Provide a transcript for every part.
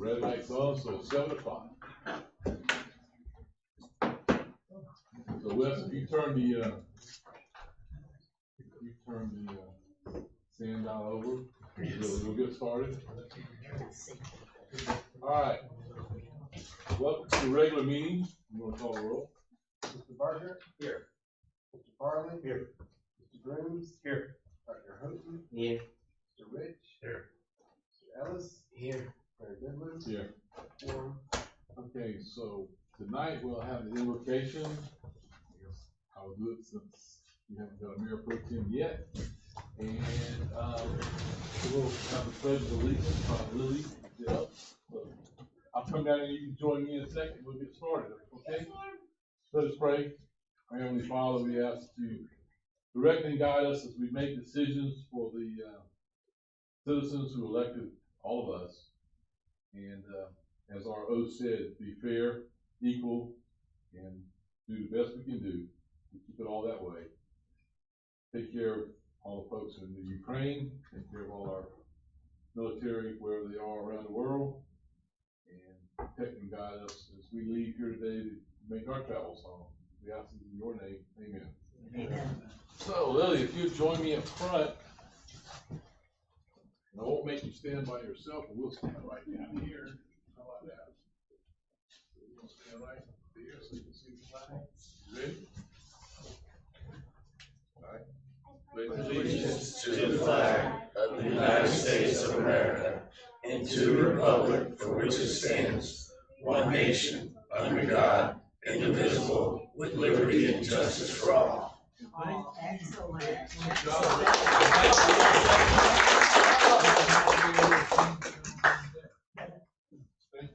red light's on, so it's 7 o'clock. So Wes, if you turn the stand dial over, we'll get started. All right. Welcome to the regular meeting. I'm going to call the roll. Mr. Barker? Here. Mr. Farley? Here. Mr. Grooms? Here. Dr. Houghton? Here. Mr. Rich? Here. Mr. Ellis? Here. Mr. Goodwin? Here. Four. Okay, so tonight we'll have the invocation. I'll do it since we haven't got a mayor pro tem yet. And we'll have the pledge of allegiance by Lily. So I'll come down and you can join me in a second. We'll get started. Okay? Let us pray. Our Heavenly Father, we ask to direct and guide us as we make decisions for the citizens who elected all of us. And as our oath said, be fair, equal, and do the best we can do to keep it all that way. Take care of all the folks in the Ukraine, take care of all our military wherever they are around the world, and protect and guide us as we leave here today to make our travels home. We ask it in your name, amen. Amen. So Lily, if you join me up front, and I won't make you stand by yourself, and we'll stand right down here. How about that? We'll stand right here so you can see the flag. Ready? All right. With allegiance to the flag of the United States of America and to the republic for which it stands, one nation, under God, indivisible, with liberty and justice for all. Oh, excellent. Thank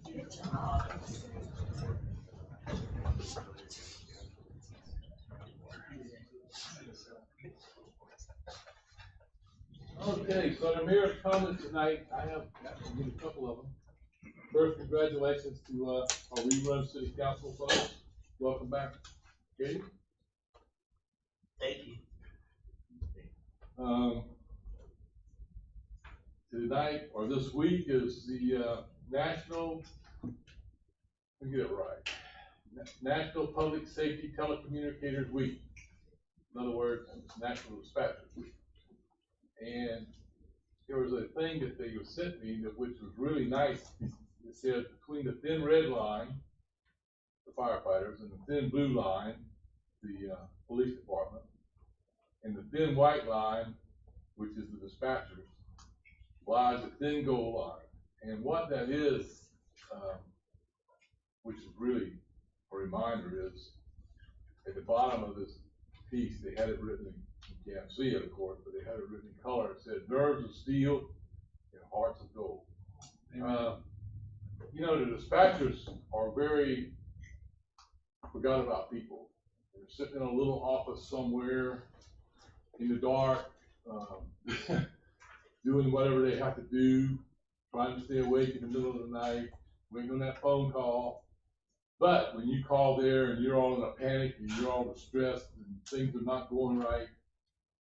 you. Okay, so the mayor's comments tonight, I have a couple of them. First, congratulations to our rerun city council folks. Welcome back, Katie. Thank you. Tonight, or this week, is the National, let me get it right, National Public Safety Telecommunicators Week. In other words, it's National Dispatchers Week. And there was a thing that they sent me that which was really nice. It said between the thin red line, the firefighters, and the thin blue line, the police department, and the thin white line, which is the dispatchers, lies a thin gold line. And what that is, which is really a reminder, is at the bottom of this piece, they had it written in, you can't see it, of course, but they had it written in color. It said, nerves of steel and hearts of gold. You know, the dispatchers are very forgot about people. They're sitting in a little office somewhere in the dark, doing whatever they have to do, trying to stay awake in the middle of the night, waiting on that phone call. But when you call there and you're all in a panic and you're all distressed and things are not going right,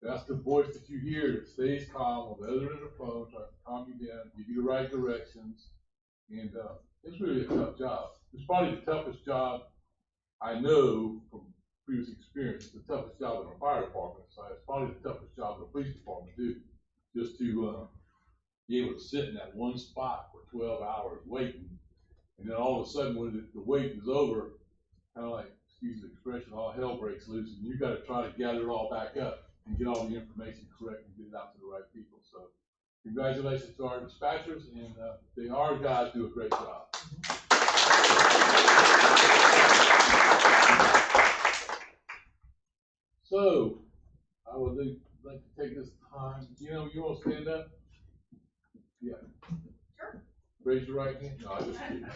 that's the voice that you hear that stays calm on the other end of the phone, tries to calm you down, give you the right directions. And it's really a tough job. It's probably the toughest job I know from previous experience. It's the toughest job in the fire department side. It's probably the toughest job in the police department too. Just to be able to sit in that one spot for 12 hours waiting. And then all of a sudden when the wait is over, kind of like, excuse the expression, all hell breaks loose and you got to try to gather it all back up and get all the information correct and get it out to the right people. So congratulations to our dispatchers, and our guys do a great job. So I would like to take this time, you want to stand up? Yeah. Sure. Raise your right hand. No, I just kidding.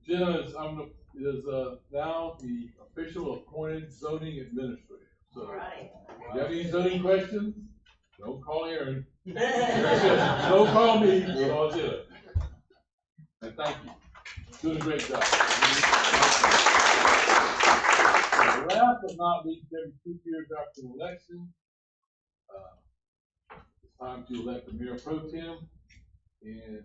Jenna is now the official appointed zoning administrator. So, Right. if you have any zoning questions, don't call Aaron. Don't call me, call Jenna. And thank you. Doing a great job. Last but not least, every 2 years after an election, it's time to elect the mayor pro tem. And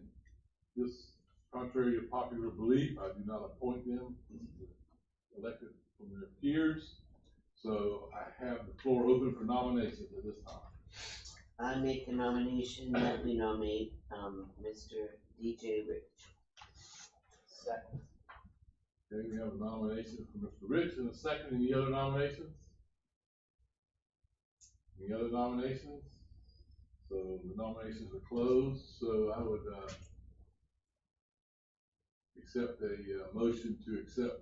this, contrary to popular belief, I do not appoint them. This is elected from their peers. So I have the floor open for nominations at this time. I make a nomination that we nominate, Mr. DJ Rich. Second. Okay, we have a nomination for Mr. Rich and a second. Any other nominations? Any other nominations? So the nominations are closed, so I would, accept a, motion to accept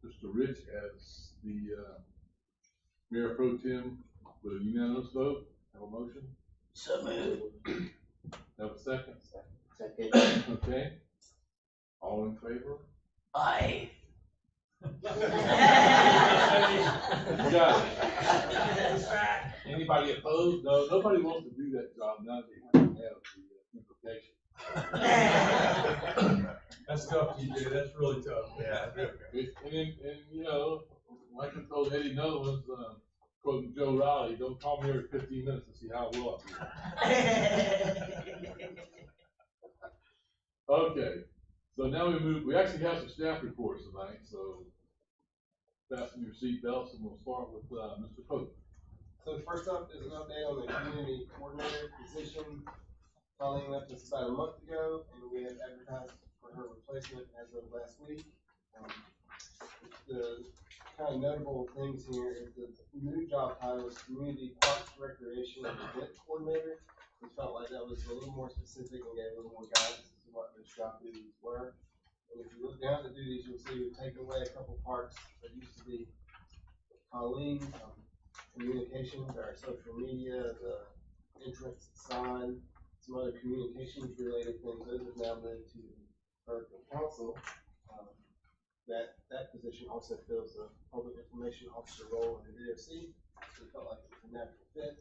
Mr. Rich as the, Mayor Pro Tem with a unanimous vote. Have a motion? So moved. Have a second? Second. Okay. All in favor? Aye. You got it. Anybody opposed? No, nobody wants to do that job now that they have to have the implication. That's tough, TJ, that's really tough. Yeah. And you know, like I told Eddie Nolan's, quoting Joe Riley, don't call me every 15 minutes to see how well I do. Okay, so now we actually have some staff reports tonight, so fasten your seatbelts and we'll start with, Mr. Pope. So first up is an update on the community coordinator position. Colleen left us about a month ago, and we have advertised for her replacement as of last week. The kind of notable things here is the new job title is Community Parks, Recreation, and Event Coordinator. We felt like that was a little more specific and gave a little more guidance as to what those job duties were. And if you look down at the duties, you'll see we've taken away a couple parts that used to be Colleen, communications, our social media, the entrance sign, some other communications related things. Those have now moved to her council. That position also fills the public information officer role in the DOC. So we felt like it was a natural fit.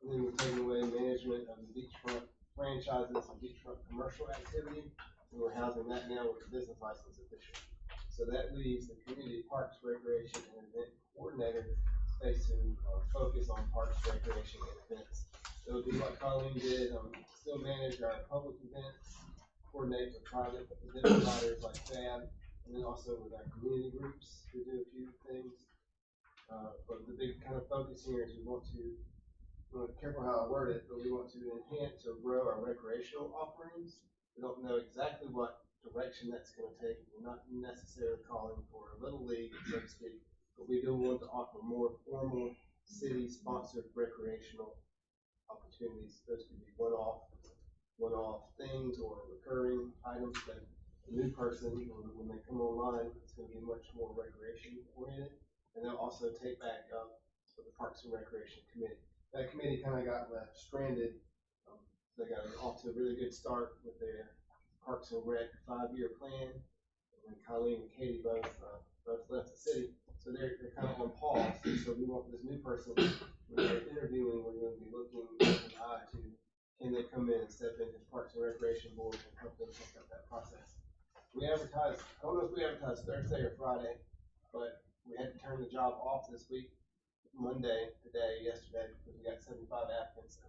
And then we're taking away management of the beachfront franchises and beachfront commercial activity. And we're housing that now with the business license official. So that leaves the community parks, recreation, and event coordinator space to focus on parks, recreation, and events. So do what Colleen did, still manage our public events, coordinate with private event providers like FAB, and then also with our community groups to do a few things. But the big kind of focus here is we want to, I'm careful how I word it, but we want to enhance or grow our recreational offerings. We don't know exactly what direction that's going to take. We're not necessarily calling for a little league, so to speak, but we do want to offer more formal city-sponsored recreational opportunities. Those could be one-off things or recurring items that a new person, when they come online, it's going to be much more recreation oriented. And they'll also take back up to the Parks and Recreation Committee. That committee kind of got left stranded. They got off to a really good start with their Parks and Rec 5-year plan. And Colleen and Katie both left the city. So they're kind of on pause. So we want this new person, when they're interviewing, we're going to be looking with an eye to, can they come in and step into Parks and Recreation Board and help them pick up that process. We advertised, I don't know if we advertised Thursday or Friday, but we had to turn the job off this week, Monday, yesterday, because we got 75 applicants.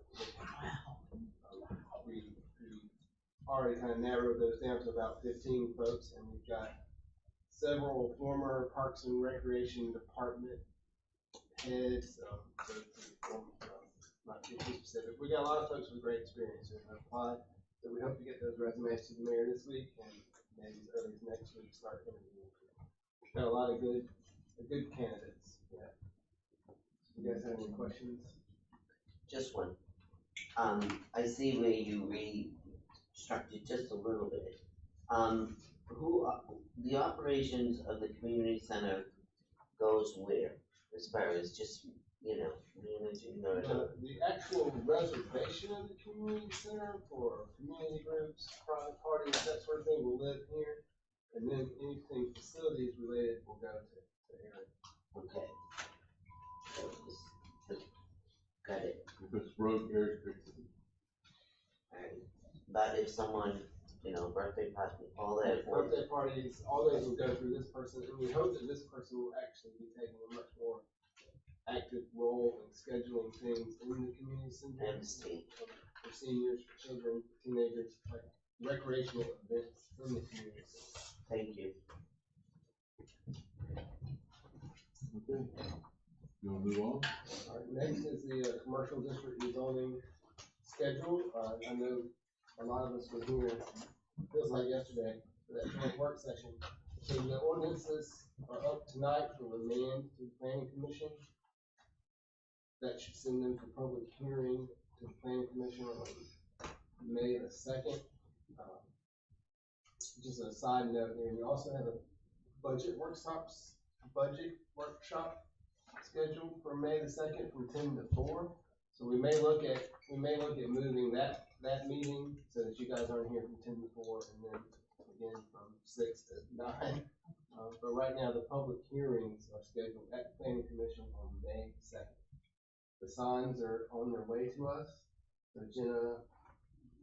We already kind of narrowed those down to about 15 folks, and we've got several former Parks and Recreation Department heads, not too specific. We got a lot of folks with great experience who have applied, so we hope to get those resumes to the mayor this week, and maybe early next week start interviewing. Got a lot of good candidates. Yeah. You guys have any questions? Just one. I see where you restructured just a little bit. The operations of the community center goes where, as far as just, managing or? The actual reservation of the community center for community groups, private parties, that sort of thing will live here. And then anything facilities related will go to Aaron. Okay. Got it. If it's broke, Eric fixes it. Alright. But if someone, birthday party, all that. Birthday parties, all those will go through this person, and we hope that this person will actually be taking a much more active role in scheduling things in the community center. And state. For seniors, for children, for teenagers, like recreational events in the community. Thank you. Okay. You wanna move on? All right, next is the commercial district rezoning schedule. I know a lot of us were here, feels like yesterday, for that joint work session. So the ordinances are up tonight for remand to the planning commission. That should send them for public hearing to the planning commission on May the 2nd. Just a side note there, we also have a budget workshop scheduled for May the 2nd from 10 to 4. So we may look at moving that meeting so that you guys aren't here from 10 to 4 and then again from 6 to 9. But right now the public hearings are scheduled at the planning commission on May 2nd. The signs are on their way to us. So Jenna,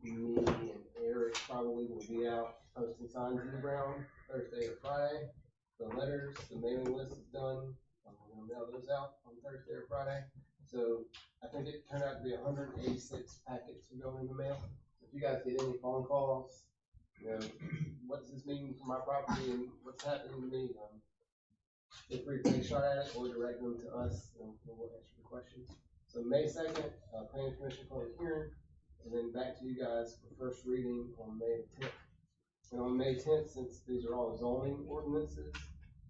me, and Eric probably will be out posting signs in the ground Thursday or Friday. The letters, the mailing list is done. We're gonna mail those out on Thursday or Friday. So I think it turned out to be 186 packets are going in the mail. If you guys get any phone calls, you know, what does this mean for my property and what's happening to me, feel free to take a shot at it or direct them to us and we'll answer the questions. So May 2nd, planning commission public hearing, and then back to you guys for first reading on May 10th. And on May 10th, since these are all zoning ordinances,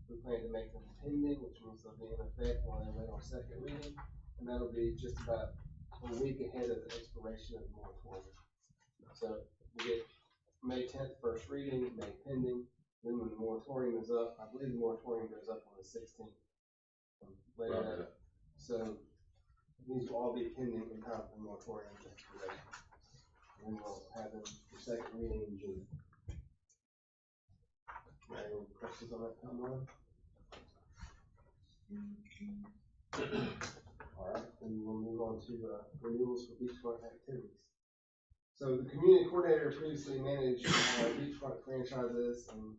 we plan to make them pending, which means they'll be in effect while they wait on second reading. And that'll be just about a week ahead of the expiration of the moratorium. So we get May 10th first reading, May pending. Then when the moratorium is up, I believe the moratorium goes up on the 16th. Later. So these will all be pending in time for the moratorium expiration. And then we'll have them for second reading in June. Any questions on that timeline? All right, and we'll move on to renewals for beachfront activities. So the community coordinator previously managed beachfront franchises and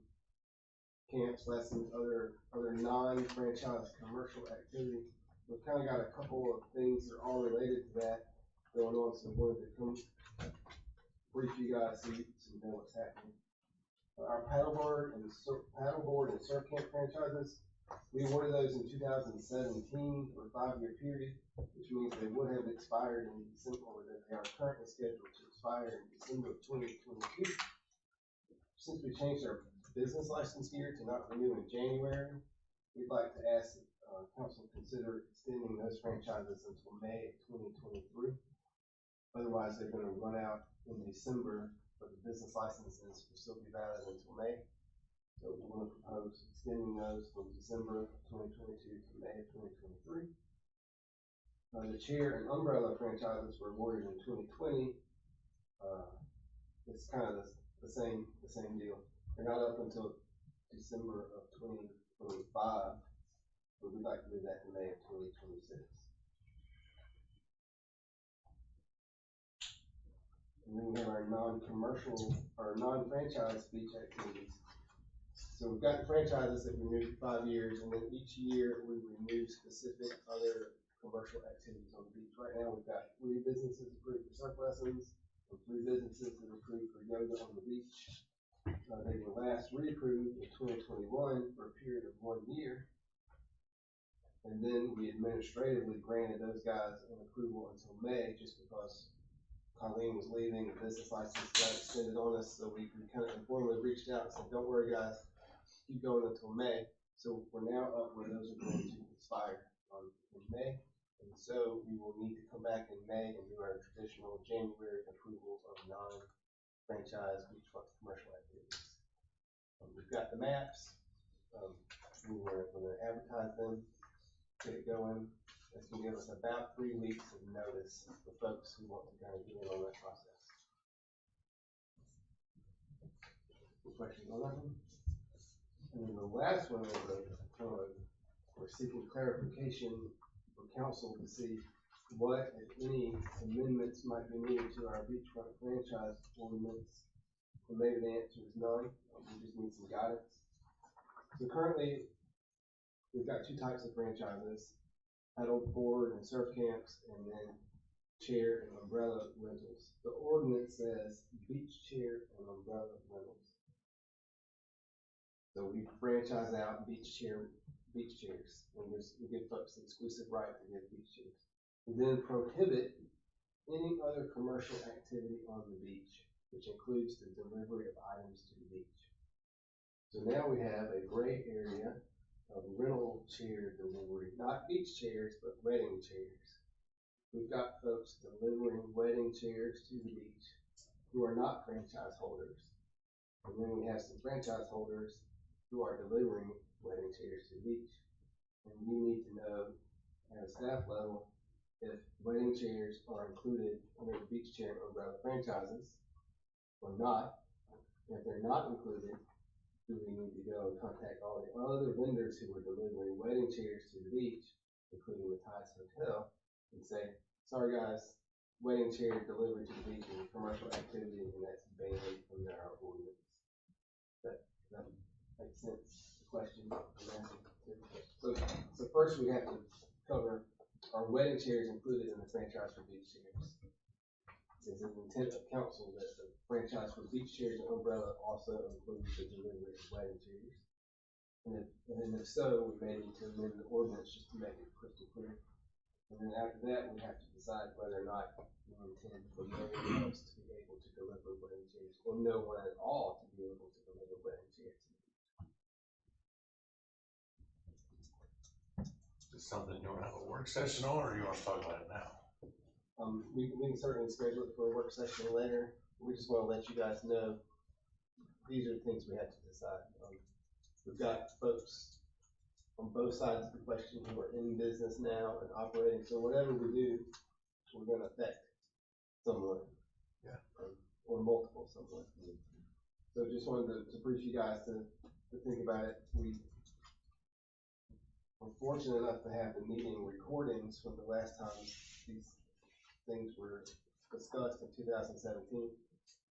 camps, lessons, other non-franchise commercial activity. We've kind of got a couple of things that are all related to that going on, so we wanted to come brief you guys so you know what's happening. Our paddleboard and surf camp franchises, we awarded those in 2017 for a 5-year period, which means they would have expired in December, or that they are currently scheduled to expire in December of 2022. Since we changed our business license here to not renew in January, we'd like to ask council to consider extending those franchises until May of 2023. Otherwise, they're going to run out in December, but the business licenses will still be valid until May. So we want to propose extending those from December of 2022 to May of 2023. The chair and umbrella franchises were awarded in 2020. It's kind of the same deal. They're not up until December of 2025, but we'd like to move that to May of 2026. And then we have our non-commercial or non-franchise beach activities. So we've got the franchises that we renew for 5 years, and then each year we renew specific other commercial activities on the beach. Right now we've got 3 businesses approved for surf lessons, and 3 businesses that are approved for yoga on the beach. They were last reapproved in 2021 for a period of 1 year. And then we administratively granted those guys an approval until May, just because Colleen was leaving, the business license got extended on us, so we kind of informally reached out and said, don't worry guys, keep going until May. So we're now up where those are going to expire in May. And so we will need to come back in May and do our traditional January approval of non-franchise beachfront commercial activities. We've got the maps. We're going to advertise them, get it going. That's going to give us about 3 weeks of notice for folks who want to kind of get in on that process. Any questions on that one? And then the last one is we're seeking clarification for council to see what, if any, amendments might be needed to our beachfront franchise ordinance. And maybe the answer is none. We just need some guidance. So currently, we've got 2 types of franchises: paddle board and surf camps, and then chair and umbrella rentals. The ordinance says beach chair and umbrella rentals. So we franchise out beach chairs, and we give folks the exclusive right to give beach chairs. We then prohibit any other commercial activity on the beach, which includes the delivery of items to the beach. So now we have a gray area of rental chair delivery, not beach chairs, but wedding chairs. We've got folks delivering wedding chairs to the beach who are not franchise holders. And then we have some franchise holders who are delivering wedding chairs to the beach. And we need to know at a staff level if wedding chairs are included under the beach chair and umbrella franchises or not. If they're not included, do we need to go and contact all the other vendors who are delivering wedding chairs to the beach, including the Tides Hotel, and say, sorry guys, wedding chair delivery to the beach is a commercial activity and that's banned from our ordinance. That makes sense, the question I'm asking. So first we have to cover, are wedding chairs included in the franchise for beach chairs? Is it the intent of council that the franchise for beach chairs and umbrella also includes the delivery of wedding chairs? And if so, we may need to amend the ordinance just to make it crystal clear. And then after that, we have to decide whether or not we intend for no one else to be able to deliver wedding chairs, or no one at all to be able to deliver wedding chairs. Is this something you want to have a work session on, or you want to talk about it now? We can certainly schedule it for a work session later. We just want to let you guys know these are the things we have to decide. We've got folks on both sides of the question who are in business now and operating. So whatever we do, we're going to affect someone, or multiple someone. So just wanted to brief you guys to think about it. We were fortunate enough to have the meeting recordings from the last time these things were discussed in 2017.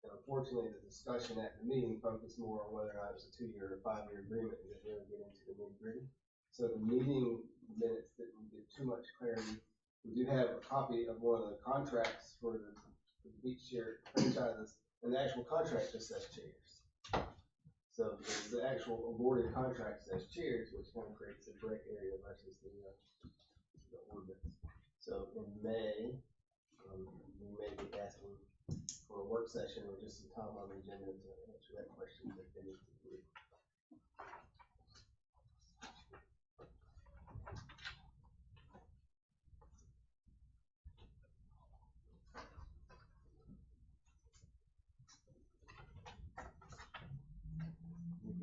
And unfortunately, the discussion at the meeting focused more on whether or not it was a 2-year or 5-year agreement and didn't really get into the nitty-gritty. So the meeting minutes didn't give too much clarity. We do have a copy of one of the contracts for the beach chair franchises, and the actual contract just says chairs. So the actual awarded contract says chairs, which kind of creates a gray area versus the ordinance. So in May, we may be asking for a work session or just some time on the agenda to answer that question definitively.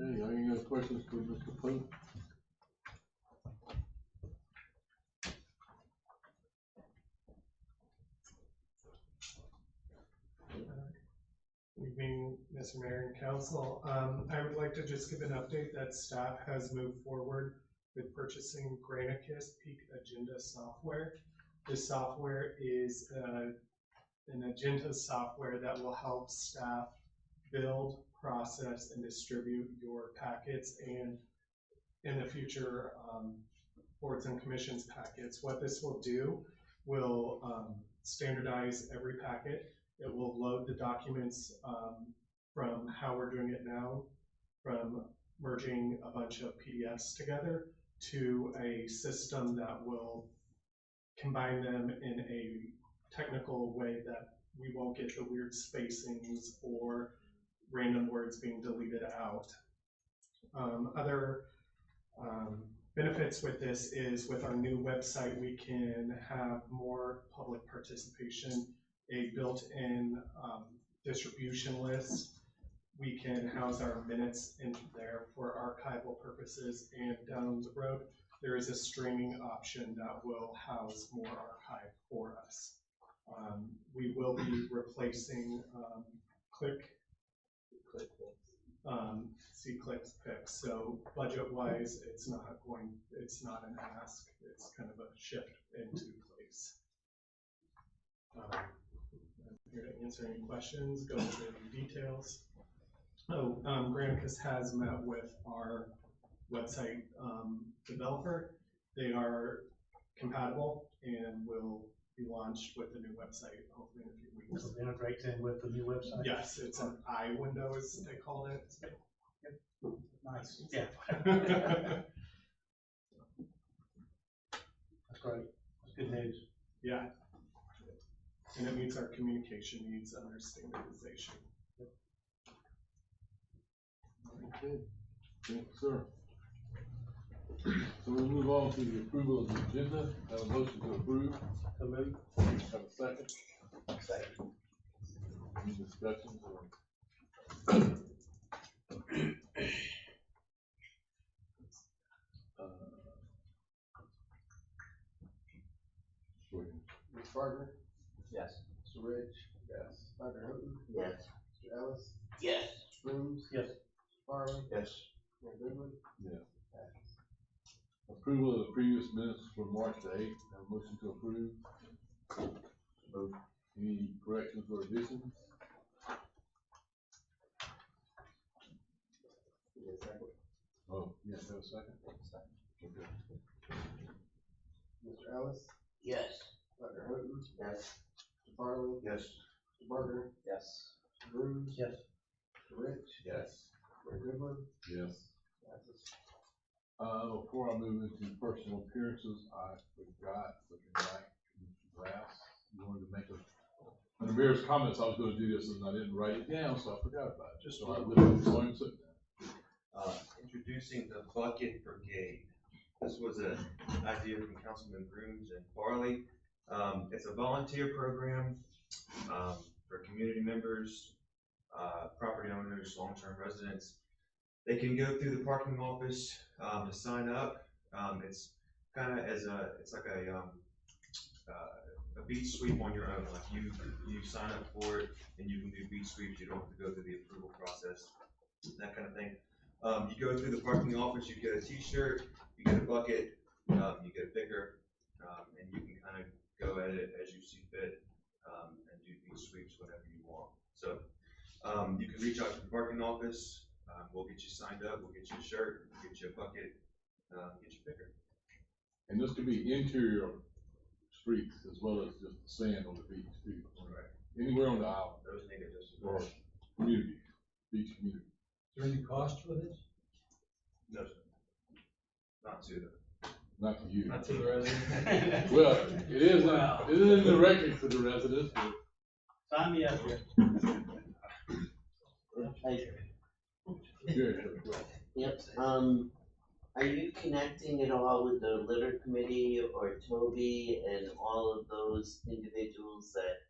Okay, any other questions for Mr. Pope? Good evening, Mr. Mayor and Council. I would like to just give an update that staff has moved forward with purchasing Granicus Peak Agenda software. This software is an agenda software that will help staff build, process, and distribute your packets and in the future boards and commissions packets. What this will do will standardize every packet. It will load the documents from how we're doing it now, from merging a bunch of PDFs together to a system that will combine them in a technical way that we won't get the weird spacings or random words being deleted out. Other benefits with this is with our new website, we can have more public participation, a built-in distribution list. We can house our minutes in there for archival purposes, and down the road, there is a streaming option that will house more archive for us. We will be replacing C-Click's picks. So budget-wise, it's not an ask. It's kind of a shift into place. I'm here to answer any questions, go into any details. Granicus has met with our website developer. They are compatible and will be launched with a new website, hopefully in a few weeks. So they integrate in with the new website? Yes, it's an eye window, as they call it. Nice, yeah, that's great, that's good news. Yeah. And it meets our communication needs and our standardization. Okay, thank you, sir. So we'll move on to the approval of the agenda. Have a motion to approve. So move. Have a second. Second. Any discussions or? Go ahead. Mr. Barker, Yes. Mr. Rich, Yes. Dr. Houghton, Yes. Mr. Ellis, Yes. Mr. Grooms, Yes. Mr. Farley, Yes. Mayor Goodwin. Yes. Passes. Approval of the previous minutes for March the 8th. Have a motion to approve. Move. Any corrections or additions? Give me a second. Oh, yes, have a second? Okay. Mr. Ellis, Yes. Dr. Houghton, Yes. Mr. Farley, Yes. Mr. Barker, Yes. Mr. Grooms, Yes. Mr. Rich, Yes. Mayor Goodwin. Yes. Passes. Before I move into personal appearances, I forgot, looking back, Mr. Glass, you wanted to make under Mayor's comments, I was gonna do this and I didn't write it down, so I forgot about it. Just So I one. literally saw him sitting there. Introducing the Bucket Brigade. This was an idea from Councilman Grooms and Farley. It's a volunteer program, for community members, property owners, long-term residents. They can go through the parking office, to sign up. It's kinda it's like a beach sweep on your own. Like you sign up for it and you can do beach sweeps. You don't have to go through the approval process, that kind of thing. You go through the parking office, you get a t-shirt, you get a bucket, you get a picker, and you can kind of go at it as you see fit, and do beach sweeps whenever you want. So, you can reach out to the parking office, we'll get you signed up, we'll get you a shirt, we'll get you a bucket, get you a picker. And this could be interior streets as well as just the sand on the beach too. Right. Anywhere on the island Those needed just. or community, beach community. Is there any cost for this? No, sir. Not to them. Not to you. Not to the resident. Well, it is, Wow. it is in the record for the residents, but Sign me up here. Jerry, Yep, are you connecting at all with the litter committee or Toby and all of those individuals that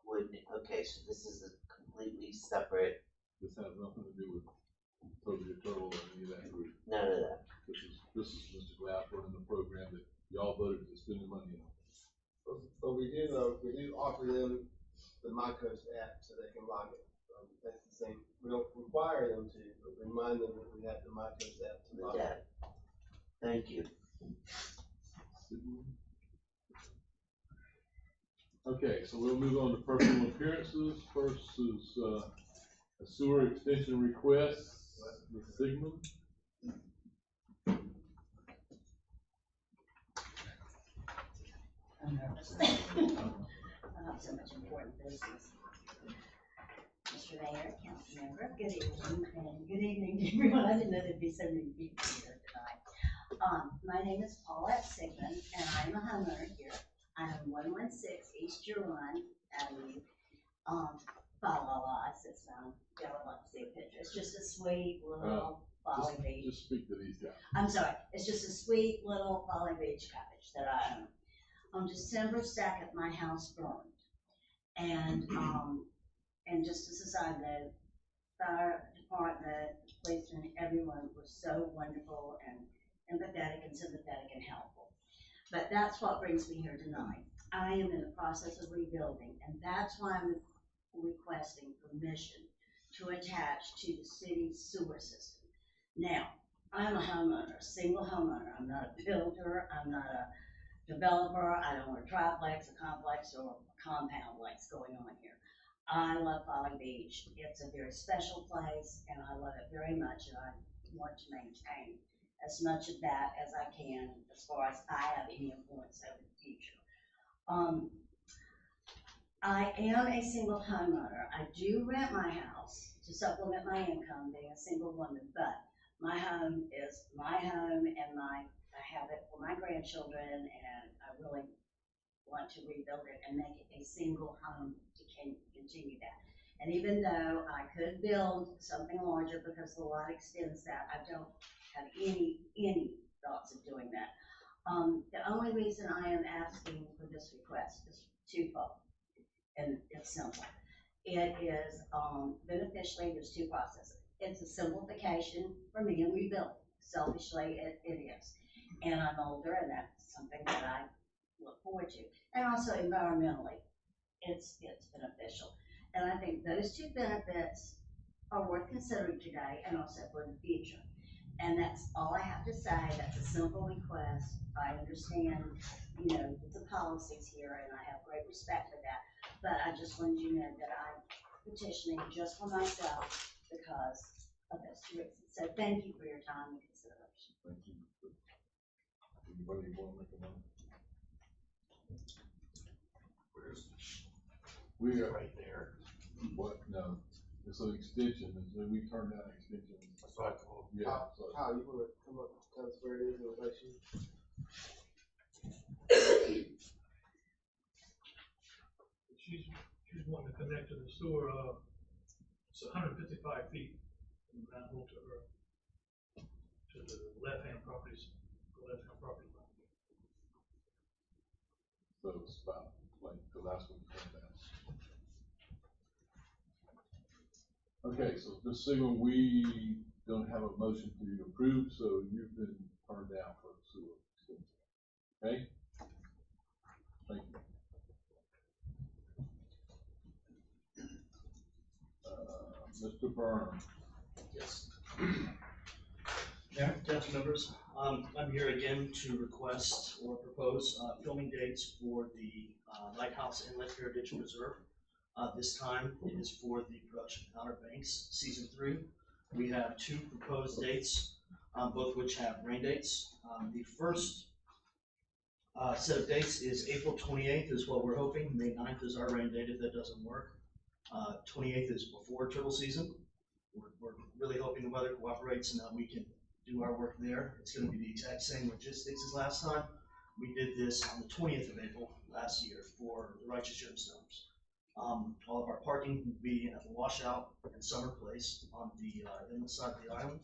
would, okay, so this is a completely separate, this has nothing to do with Toby the Turtle or any of that group. none of that. This is Mr. Glass running the program that y'all voted to spend the money on. But we do offer them the MyCoast app so they can log it. That's the same, we don't require them to, but remind them that we have the MyCoast app to The log it. debt. Thank you. Okay, so we'll move on to personal appearances. First is, a sewer extension request, Ms. Sigmund. I'm nervous. I have so much important business. Mr. Mayor, council member, good evening, and good evening to everyone. I didn't know there'd be so many people here tonight. My name is Paulette Sigmund, and I'm a homeowner here. I am 116 East Huron Avenue. Follow, it's, y'all would like to see a picture. It's just a sweet little Folly Beach. Just speak to these guys. I'm sorry, it's just a sweet little Folly Beach cottage that I own. On December 2nd, my house burned. And just as a side note, fire department, policemen, everyone was so wonderful and empathetic and sympathetic and helpful. But that's what brings me here tonight. I am in the process of rebuilding, and that's why I'm requesting permission to attach to the city's sewer system. Now, I'm a homeowner, a single homeowner. I'm not a builder, I'm not a developer, I don't want a triplex, a complex, or a compound like what's going on here. I love Folly Beach. It's a very special place, and I love it very much, and I want to maintain as much of that as I can as far as I have any influence over the future. I am a single homeowner. I do rent my house to supplement my income, being a single woman, but my home is my home and I have it for my grandchildren, and I really want to rebuild it and make it a single home to continue that. And even though I could build something larger because the lot extends that, I don't have any thoughts of doing that. The only reason I am asking for this request is twofold, and it's simple. It is beneficially, there's two processes. It's a simplification for me in rebuilding. Selfishly, it is. And I'm older, and that's something that I look forward to. And also environmentally, it's beneficial. And I think those two benefits are worth considering today and also for the future. And that's all I have to say. That's a simple request. I understand, you know, the policies here, and I have great respect for that. But I just wanted you to know that I'm petitioning just for myself because of those two reasons. So thank you for your time and consideration. Thank you. Anybody want to make a motion? We are right there. What, no, it's an extension, and then we turned down extension. Yeah, so. How you wanna come up, tell us where it is in relation? She's wanting to connect to the sewer, it's 155 feet from the manhole to the left-hand property line. So it's about, like, the last one turned down. Okay, so just signal, we don't have a motion to approve, so you've been turned down for sewer extension. Okay? Thank you. Mr. Byrne. Yes. Mayor, council members, I'm here again to request or propose filming dates for the Lighthouse Inlet Heritage Preserve. This time it is for the production of Outer Banks Season 3. We have two proposed dates, both which have rain dates. The first set of dates is April 28th is what we're hoping. May 9th is our rain date if that doesn't work. 28th is before turtle season. We're really hoping the weather cooperates and that we can do our work there. It's going to be the exact same logistics as last time. We did this on the 20th of April last year for the Righteous Gemstones. All of our parking will be at the washout and summer place on the inland side of the island.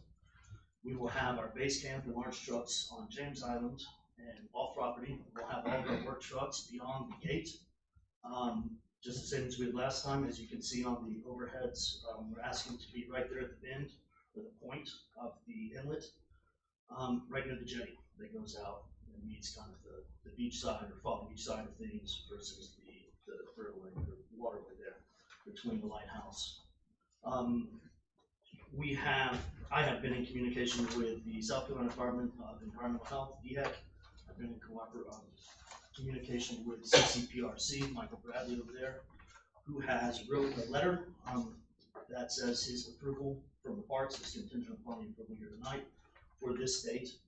We will have our base camp and large trucks on James Island and off property. We'll have all of our work trucks beyond the gate. Just the same as we did last time. As you can see on the overheads, we're asking to be right there at the bend or the point of the inlet, right near the jetty that goes out and meets kind of the beach side or Folly Beach side of things versus the thoroughway or waterway there between the lighthouse. I have been in communication with the South Carolina Department of Environmental Health, DHEC. I've been in communication with CCPRC, Michael Bradley over there, who has wrote a letter that says his approval from the parks is contingent upon the approval here tonight for this date.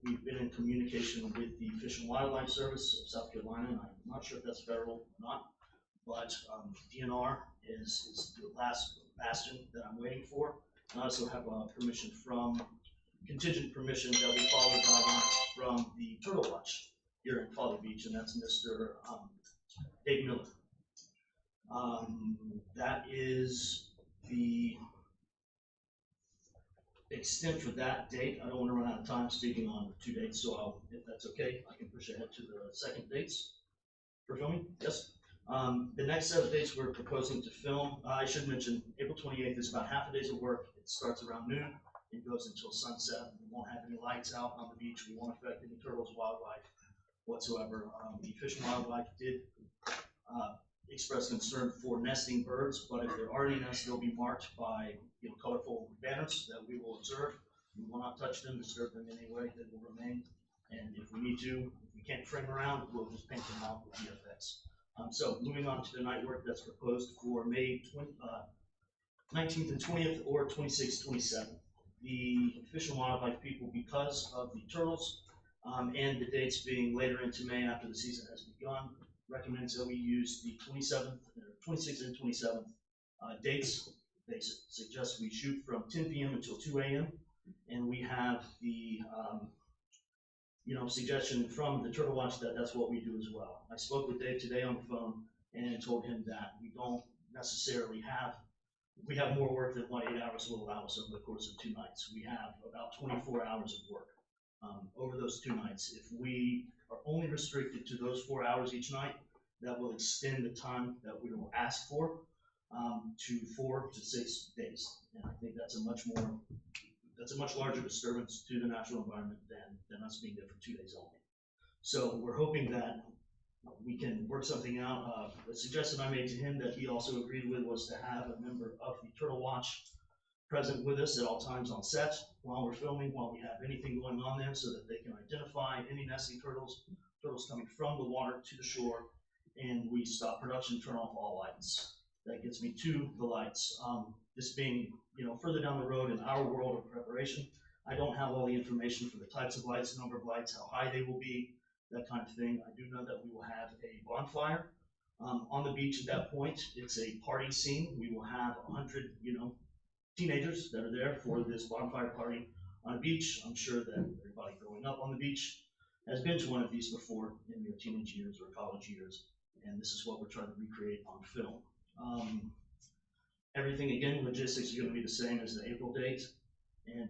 We've been in communication with the Fish and Wildlife Service of South Carolina, and I'm not sure if that's federal or not, but DNR is the last bastion that I'm waiting for. And I also have contingent permission that we follow guidelines from the Turtle Watch here in Folly Beach, and that's Mr. Dave Miller. That is the extent for that date. I don't want to run out of time speaking on 2 dates, so if that's okay, I can push ahead to the second dates for filming. Yes. The next set of dates we're proposing to film, I should mention, April 28th is about half a day's of work. It starts around noon. It goes until sunset. We won't have any lights out on the beach. We won't affect any turtles, wildlife whatsoever. The Fish and Wildlife did express concern for nesting birds, but if there are any nests, they'll be marked by colorful banners that we will observe. We will not touch them, disturb them in any way. They will remain. And if we need to, if we can't frame around, we'll just paint them out with VFX. So moving on to the night work that's proposed for May 19th and 20th or 26th, 27th. The Fish and Wildlife people, because of the turtles and the dates being later into May after the season has begun, recommends that we use the 26th and 27th dates. They suggest we shoot from 10 p.m. until 2 a.m. And we have the suggestion from the Turtle Watch that that's what we do as well. I spoke with Dave today on the phone and told him that we don't necessarily we have more work than what 8 hours will allow us over the course of 2 nights. We have about 24 hours of work over those 2 nights. If we are only restricted to those 4 hours each night, that will extend the time that we will ask for to 4 to 6 days. And I think that's a much larger disturbance to the natural environment than us being there for 2 days only. So we're hoping that we can work something out. The suggestion I made to him that he also agreed with was to have a member of the Turtle Watch present with us at all times on set while we're filming, while we have anything going on there, so that they can identify any nesting turtles coming from the water to the shore, and we stop production, turn off all lights. That gets me to the lights. This being, further down the road in our world of preparation, I don't have all the information for the types of lights, number of lights, how high they will be, that kind of thing. I do know that we will have a bonfire on the beach at that point. It's a party scene. We will have 100, teenagers that are there for this bonfire party on a beach. I'm sure that everybody growing up on the beach has been to one of these before in their teenage years or college years, and this is what we're trying to recreate on film. Everything, again, logistics are going to be the same as the April date, and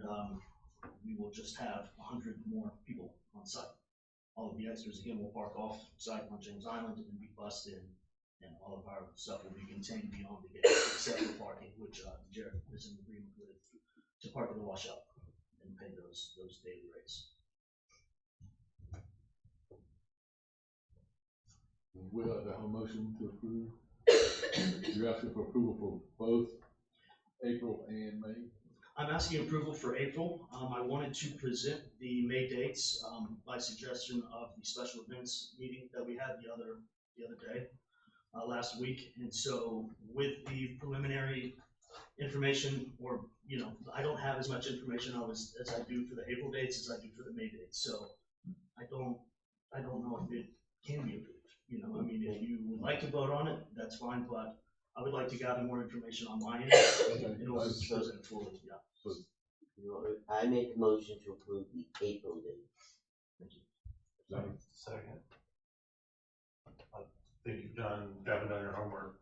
we will just have 100 more people on site. All of the extras, again, will park off site on James Island and be bussed in, and all of our stuff will be contained beyond the gate, except for parking, which Jared is in agreement with, to park in the washout and pay those daily rates. We'll have a motion to approve. You're asking for approval for both April and May? I'm asking approval for April. I wanted to present the May dates by suggestion of the special events meeting that we had the other day, last week. And so with the preliminary information, or, I don't have as much information as I do for the April dates as I do for the May dates. So I don't know if it can be approved. If you would like to vote on it, that's fine, but I would like to gather more information on my end in order to present it fully, yeah. I make a motion to approve the April date. Thank you. Second. I think you've done your homework.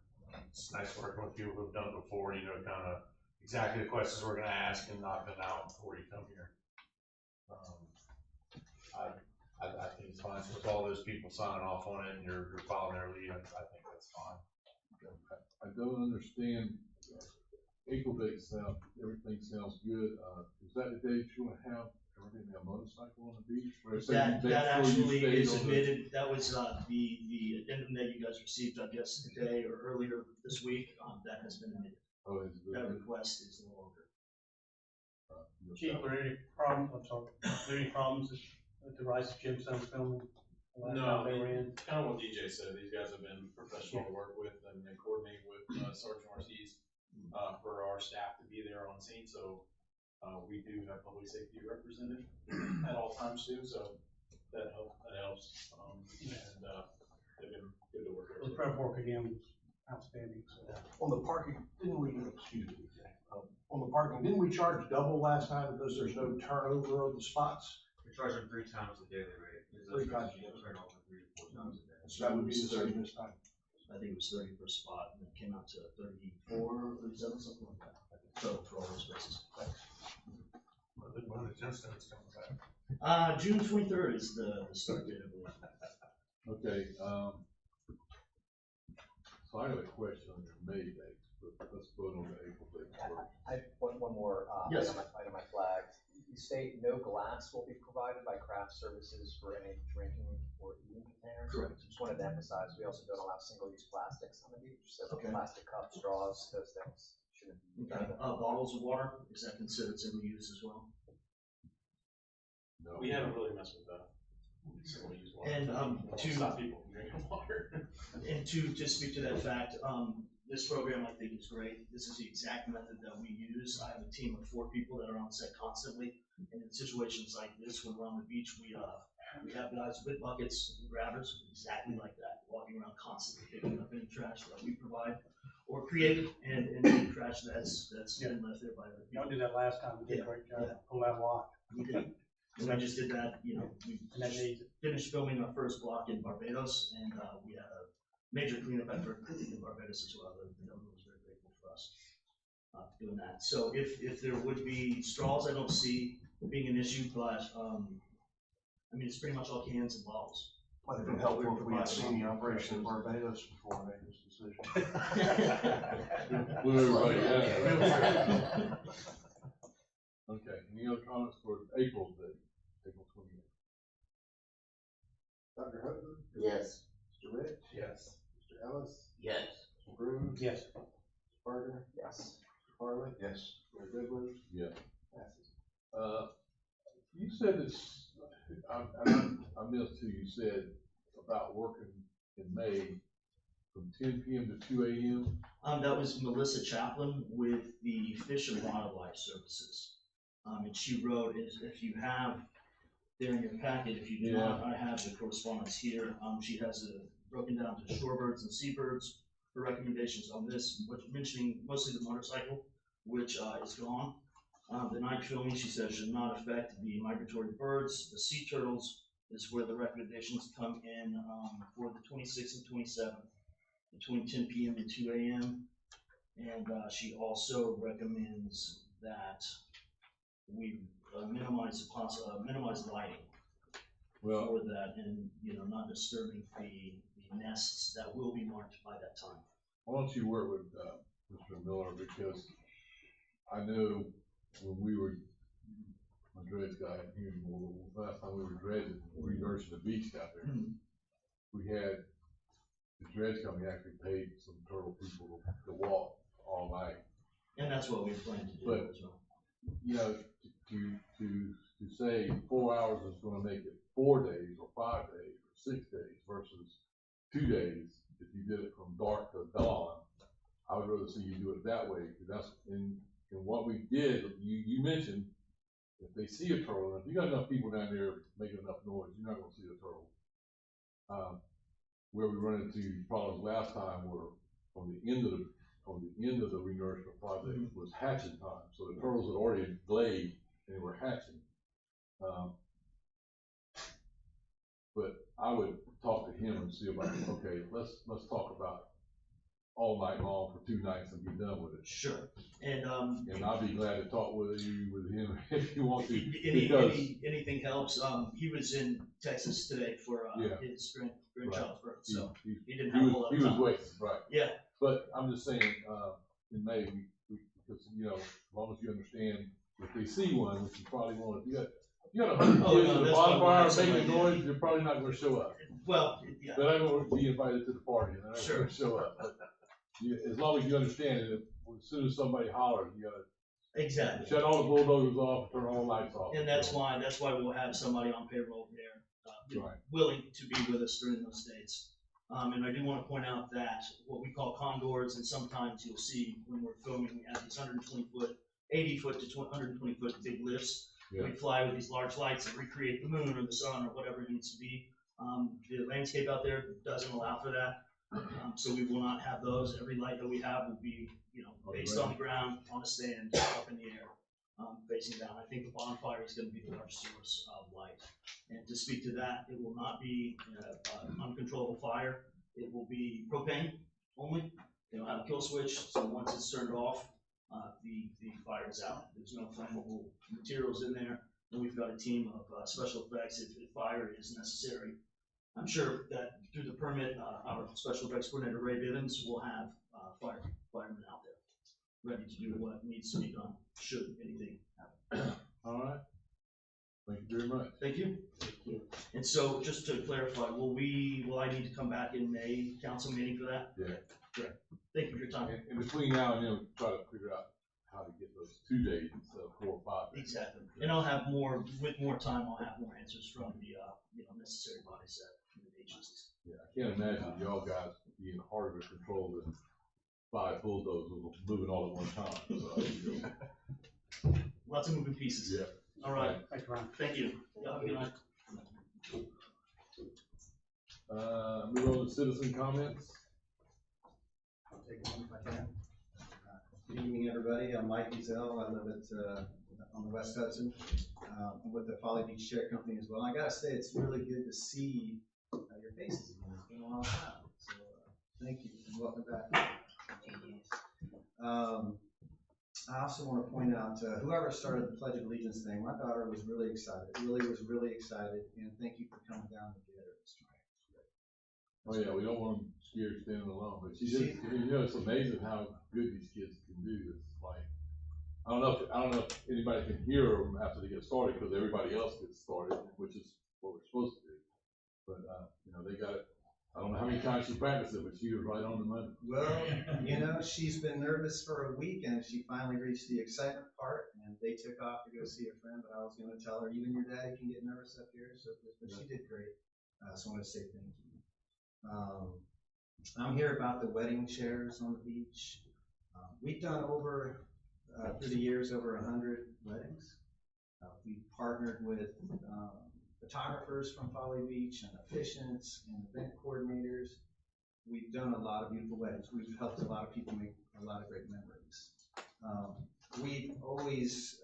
It's nice working with people who've done it before, kind of exactly the questions we're gonna ask and knock them out before you come here. I think it's fine, so with all those people signing off on it and you're following their lead, I think that's fine. I don't understand, April date everything sounds good. Is that the date you want to have everything, a motorcycle on the beach? That actually is admitted. That was the addendum that you guys received, I guess, today or earlier this week. That has been admitted. Oh, is it? That request is no longer. Chief, are there any problems, are there any problems with the Rise of Gemstones filming? No, kind of what DJ said, these guys have been professional to work with, and they coordinate with Sergeant Ortiz for our staff to be there on scene, so we do have public safety represented at all times too, so that helps, and they've been good to work with. The prep work again was outstanding, so. On the parking, on the parking, didn't we charge double last time because there's no turnover of the spots? We're charging 3 times the daily rate. 3 times a day. Turn over 3 to 4 times a day. So that would be the same this time. I think it was 30 per spot, and it came out to 34, 37, something like that. So for all those spaces. When are the Gemstones coming back? June 23rd is the start date, I believe. Okay, so I have a question on your May dates, but let's vote on the April date first. I have one more Yes. item I flagged. You state no glass will be provided by craft services for any drinking or eating containers. Correct. Just wanted to emphasize, we also don't allow single-use plastics on the beach, so Okay. plastic cups, straws, those things shouldn't be. Okay. Bottles of water, is that considered single use as well? No. We haven't really messed with that. Single use water. And To stop people from drinking water. And to speak to that fact, this program I think is great. This is the exact method that we use. I have a team of 4 people that are on set constantly, and in situations like this, when we're on the beach, we have guys with buckets and grabbers, exactly like that, walking around constantly picking up any trash that we provide or create, and any trash that's been left there by other Y'all people. did that last time, we did a great job, pull that block. We did. And I just did that, you know, we And that needs it. finished filming our first block in Barbados, and we had a major cleanup effort in Barbados as well. The government was very grateful for us for doing that. So if there would be straws, I don't see being an issue, but I mean, it's pretty much all cans and bottles. Might have been helpful if we had seen the operation in Barbados before I made this decision. Blew everybody out. Okay, any other comments for April date, April 28th? Dr. Hudson, Yes. Mr. Rich, Yes. Mr. Ellis, Yes. Mr. Broom, Yes. Mr. Barger, Yes. Mr. Farley, Yes. Mayor Goodwin, Yeah. passes. You said this, I missed who you said about working in May from 10 p.m. to 2 a.m. That was Melissa Chaplin with the Fish and Wildlife Services. And she wrote, if you have there in your packet, if you do not, I have the correspondence here. She has it broken down to shorebirds and seabirds. Her recommendations on this, mentioning mostly the motorcycle, which is gone. The night filming, she says, should not affect the migratory birds. The sea turtles is where the recommendations come in for the 26th and 27th, between 10 p.m. and 2 a.m. And she also recommends that we minimize lighting Well, for that, and not disturbing the nests that will be marked by that time. why don't you work with Mr. Miller, because I know when we were, my dredge guy here, last time we were dredging, re-nursing the beach down there, we had the dredge company actually paid some turtle people to walk all night. And that's what we plan to do But, as well. you know, to say 4 hours is gonna make it 4 days, or 5 days, or 6 days, versus 2 days, if you did it from dark to dawn, I would rather see you do it that way, because that's, in what we did, you mentioned, if they see a turtle, if you got enough people down there making enough noise, you're not gonna see the turtle. Where we run into problems last time were from the end of the renourishment project was hatching time, so the turtles had already laid and they were hatching. But I would talk to him and see about, okay, let's talk about all night long for 2 nights and be done with it. Sure. And I'll be glad to talk with him if you want to. Because anything helps. He was in Texas today for his grandchild's birth, so he didn't have a whole lot of time. He was waiting, right? Yeah. But I'm just saying, in May, because as long as you understand, if they see one, which you probably won't, if you got 100 kids at the bonfire making noise, you're probably not going to show up. Well, yeah. They're not going to be invited to the party, and they're not Sure. going to show up. But as long as you understand it, as soon as somebody hollers, you got to Exactly. shut all the bulldozers off, turn all the lights off. And that's why we'll have somebody on payroll there, Right. willing to be with us during those dates. And I do want to point out that what we call condors, and sometimes you'll see when we're filming, we have these 120 foot, 80 foot to 120 foot big lifts. Yeah. We fly with these large lights that recreate the moon or the sun or whatever it needs to be. The landscape out there doesn't allow for that. So we will not have those. Every light that we have will be, based on the ground, on a stand, up in the air, facing down. I think the bonfire is going to be the largest source of light. And to speak to that, it will not be an uncontrollable fire. It will be propane only. It'll have a kill switch, so once it's turned off, the fire is out. There's no flammable materials in there. And we've got a team of special effects if fire is necessary. I'm sure that through the permit, our special effects coordinator, Ray Bivens, will have firemen out there ready to do what needs to be done, should anything happen. All right. Thank you very much. Thank you. And so, just to clarify, will I need to come back in May council meeting for that? Yeah. Great. Thank you for your time. And between now and then, we'll try to figure out how to get those 2 days instead of 4 or 5 days. Exactly. And I'll have with more time, I'll have more answers from the, necessary bodies from the agencies. Yeah, I can't imagine y'all guys being harder to control than 5 bulldozers moving all at one time. So, Lots of moving pieces. yeah. All right. Thanks, Ron. Thank you. Y'all have a good night. Move on to citizen comments. I'll take one if I can. Good evening, everybody. I'm Mike Ezel. I live on the West Hudson. I'm with the Folly Beach Chair Company as well. I gotta say, it's really good to see your faces again. It's been a long time. So, thank you and welcome back. I also want to point out, whoever started the Pledge of Allegiance thing, my daughter was really excited, was really excited, and thank you for coming down to get her this time. Oh yeah, we don't want them scared standing alone, but she did, you know, it's amazing how good these kids can do. It's like, I don't know if anybody can hear them after they get started, because everybody else gets started, which is what we're supposed to do. But, you know, they got it. I don't know how many times she practiced it, but she was right on the money. Well, you know, she's been nervous for a week, and she finally reached the excitement part, and they took off to go see a friend, but I was gonna tell her, even your daddy can get nervous up here, so, but she did great. So I want to say thank you. I'm here about the wedding chairs on the beach. We've done over, through the years, over 100 weddings. We've partnered with photographers from Folly Beach and officiants and event coordinators. We've done a lot of beautiful weddings. We've helped a lot of people make a lot of great memories. We've always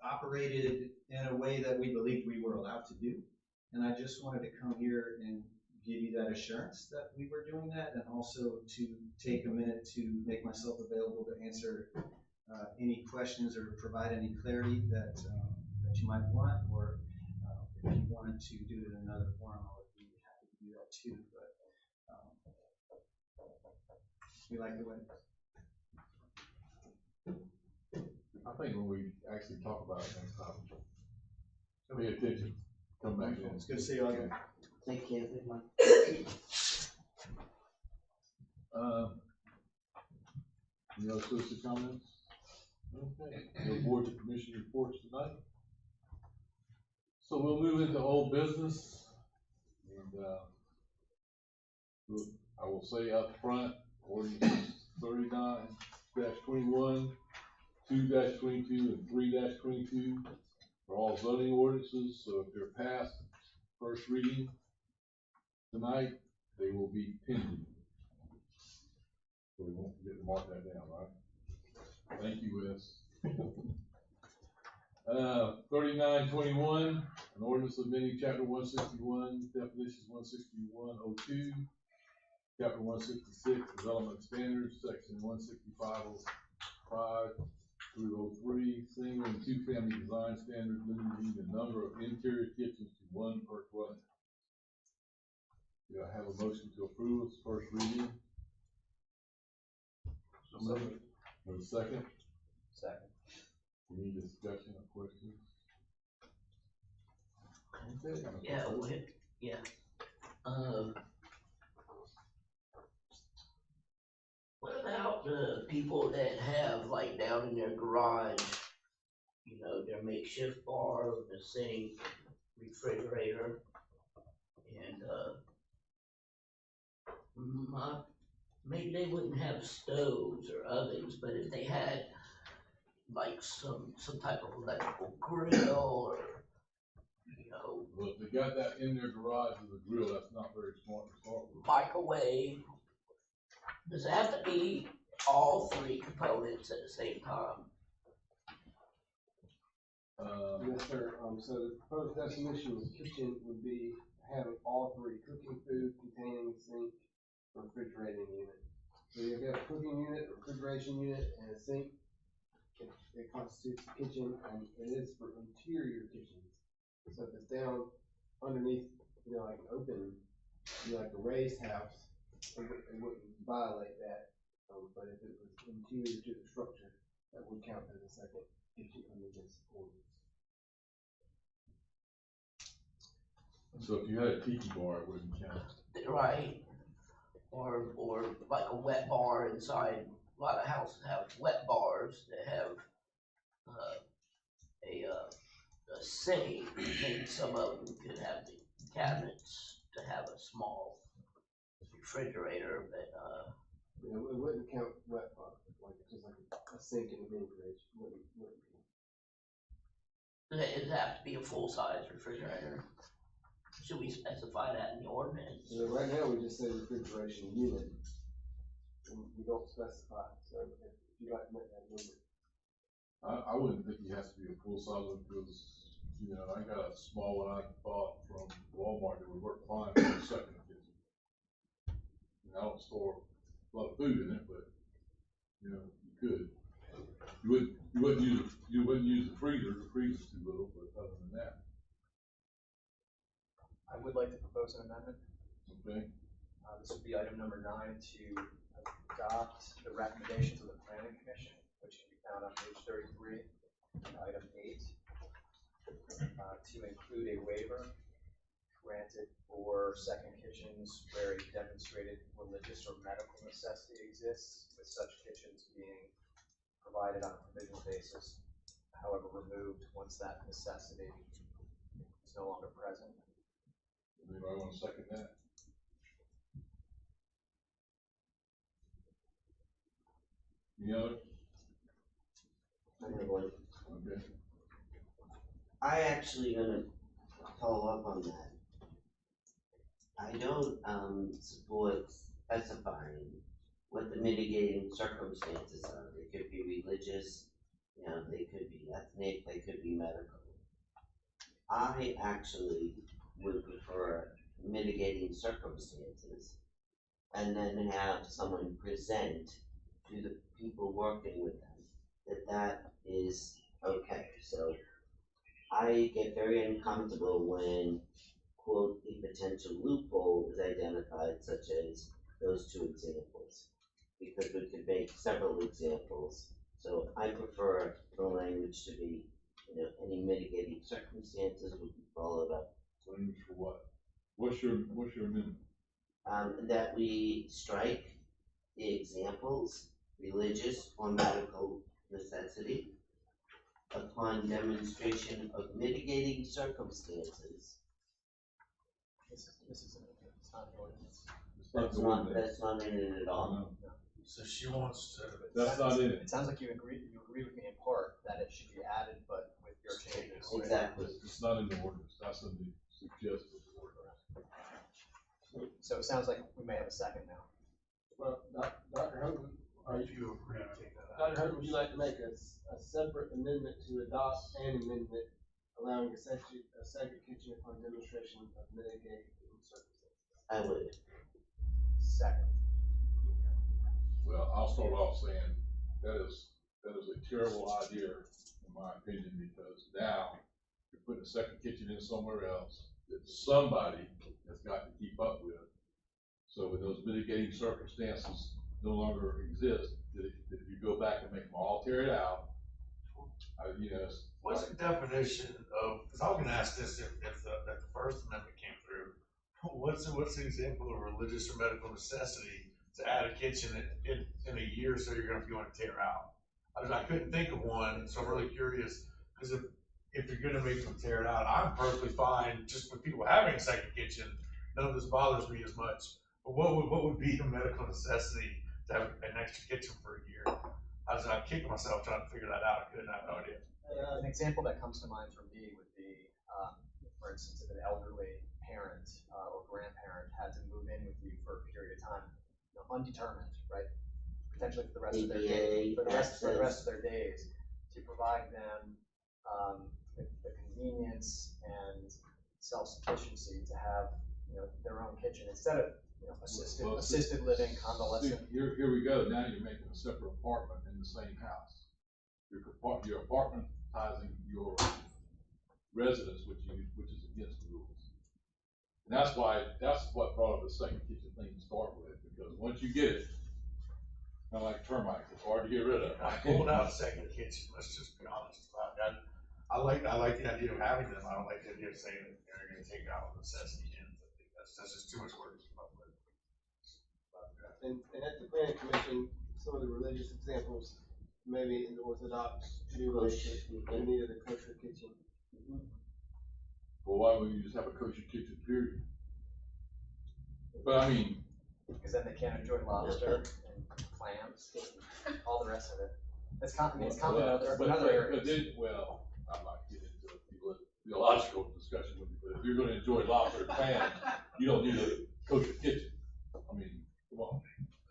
operated in a way that we believed we were allowed to do. And I just wanted to come here and give you that assurance that we were doing that, and also to take a minute to make myself available to answer any questions or provide any clarity that you might want, or if you wanted to do it in another forum, I would be happy to do that too. But we like the weddings. I think when we actually talk about it next time, pay attention, come back in. It's good to see you all again. Thank you. Any other citizen comments? Okay, no boards and commission reports tonight. So we'll move into old business, and I will say up front, ordinance 39-21, 2-22, and 3-22 are all zoning ordinances. So if they're passed first reading tonight, they will be pending. So we won't forget to mark that down, right? Thank you, Wes. 39-21, an ordinance amending chapter 161, definitions 161.02, chapter 166, development standards, section 165.05 through 03, single and two-family design standards, limiting the number of interior kitchens to one per dwelling. Do I have a motion to approve its first reading? So moved. Have a second? Second. Any discussion or questions? Okay. What about the people that have, like, down in their garage, you know, their makeshift bar, the sink, refrigerator, and maybe they wouldn't have stoves or ovens, but if they had like some type of electrical grill, or, you know. Well, if they got that in their garage as a grill, that's not very smart to start with. Microwave. Does it have to be all three components at the same time? Yes, sir. So the proposed definition of kitchen would be having all three: cooking food, containing sink, refrigerating unit. So you have a cooking unit, a refrigeration unit, and a sink. It constitutes the kitchen, and it is for interior kitchens. So if it's down underneath, you know, like an open, you know, like a raised house, it wouldn't violate that. But if it was interior to the structure, that would count as a second kitchen under this ordinance. So if you had a tiki bar, it wouldn't count. Right. Or like a wet bar inside. A lot of houses have wet bars that have a sink. Maybe some of them could have the cabinets to have a small refrigerator, but yeah, it wouldn't count wet bar, like just like a sink in a mini fridge. Wouldn't count. It'd have to be a full size refrigerator. Should we specify that in the ordinance? So right now, we just say refrigeration unit, and we don't specify, so if you'd like to make that amendment. I wouldn't think he has to be a full size one, because, you know, I got a small one I bought from Walmart that would work fine for the second kitchen. And I don't store a lot of food in it, but, you know, you could. You wouldn't use the freezer's too little, but other than that, I would like to propose an amendment. okay? This would be item number 9, to adopt the recommendations of the planning commission, which can be found on page 33, item 8, to include a waiver granted for second kitchens where a demonstrated religious or medical necessity exists, with such kitchens being provided on a provisional basis, however removed once that necessity is no longer present. Anybody want to second that? Any other? I have one. Okay. I actually gonna follow up on that. I don't, support specifying what the mitigating circumstances are. They could be religious, you know, they could be ethnic, they could be medical. I actually would prefer mitigating circumstances and then have someone present to the people working with them that is okay. So I get very uncomfortable when, quote, a potential loophole is identified, such as those 2 examples, because we could make several examples. So I prefer the language to be, you know, any mitigating circumstances would be followed up. Language for what? What's your amendment? That we strike the examples, religious or medical necessity, upon demonstration of mitigating circumstances. This is it's not an ordinance. That's not in it at all. No. So she wants to. That's not in it. It sounds like you agree with me in part that it should be added, but with your changes. Exactly. It's not in the ordinance. That's in the suggested ordinance. So it sounds like we may have a second now. Well, Dr. Hogan, If you agree to take that out. Dr. Hogan, would you like to make a separate amendment to adopt an amendment allowing a second kitchen upon demonstration of mitigating circumstances? I would. Second. Well, I'll start off saying that is a terrible idea, in my opinion, because now you're putting a second kitchen in somewhere else that somebody has got to keep up with. So when those mitigating circumstances no longer exist, if you go back and make them all tear it out, you know. What's the definition of, because I was gonna ask this if the First Amendment came through, what's the example of religious or medical necessity to add a kitchen in a year, so you're gonna be wanting to tear out? I couldn't think of one, so I'm really curious, because if you're gonna make them tear it out, I'm perfectly fine just with people having a second kitchen. None of this bothers me as much. But what would be a medical necessity to have an extra kitchen for a year? I'm kicking myself trying to figure that out. I couldn't have no idea. An example that comes to mind for me would be, for instance, if an elderly parent or grandparent had to move in with you for a period of time, you know, undetermined, right? Potentially for the rest of their days, for the rest of their days, to provide them the convenience and self-sufficiency to have, you know, their own kitchen instead of, you know, assisted living, convalescent. Here we go. Now you're making a separate apartment in the same house. You're apartmentizing your residence, which is against the rules. And that's what brought up the second kitchen thing to start with, because once you get it, kind of like termites, it's hard to get rid of. I pulled out a second kitchen. Let's just be honest about that. I like the idea of having them. I don't like the idea of saying that they're going to take out necessity. I think that's just too much work to come up with. And at the planning commission, some of the religious examples, maybe in the Orthodox Jewish, in need of the kosher kitchen. Well, why wouldn't you just have a kosher kitchen, period? But I mean, Because then they can't enjoy lobster and clams and all the rest of it. It's common, it's common in other areas. Well, I'm not getting into it. theological discussion with you, but if you're gonna enjoy lobster and pan, you don't need a kosher kitchen. I mean, come on,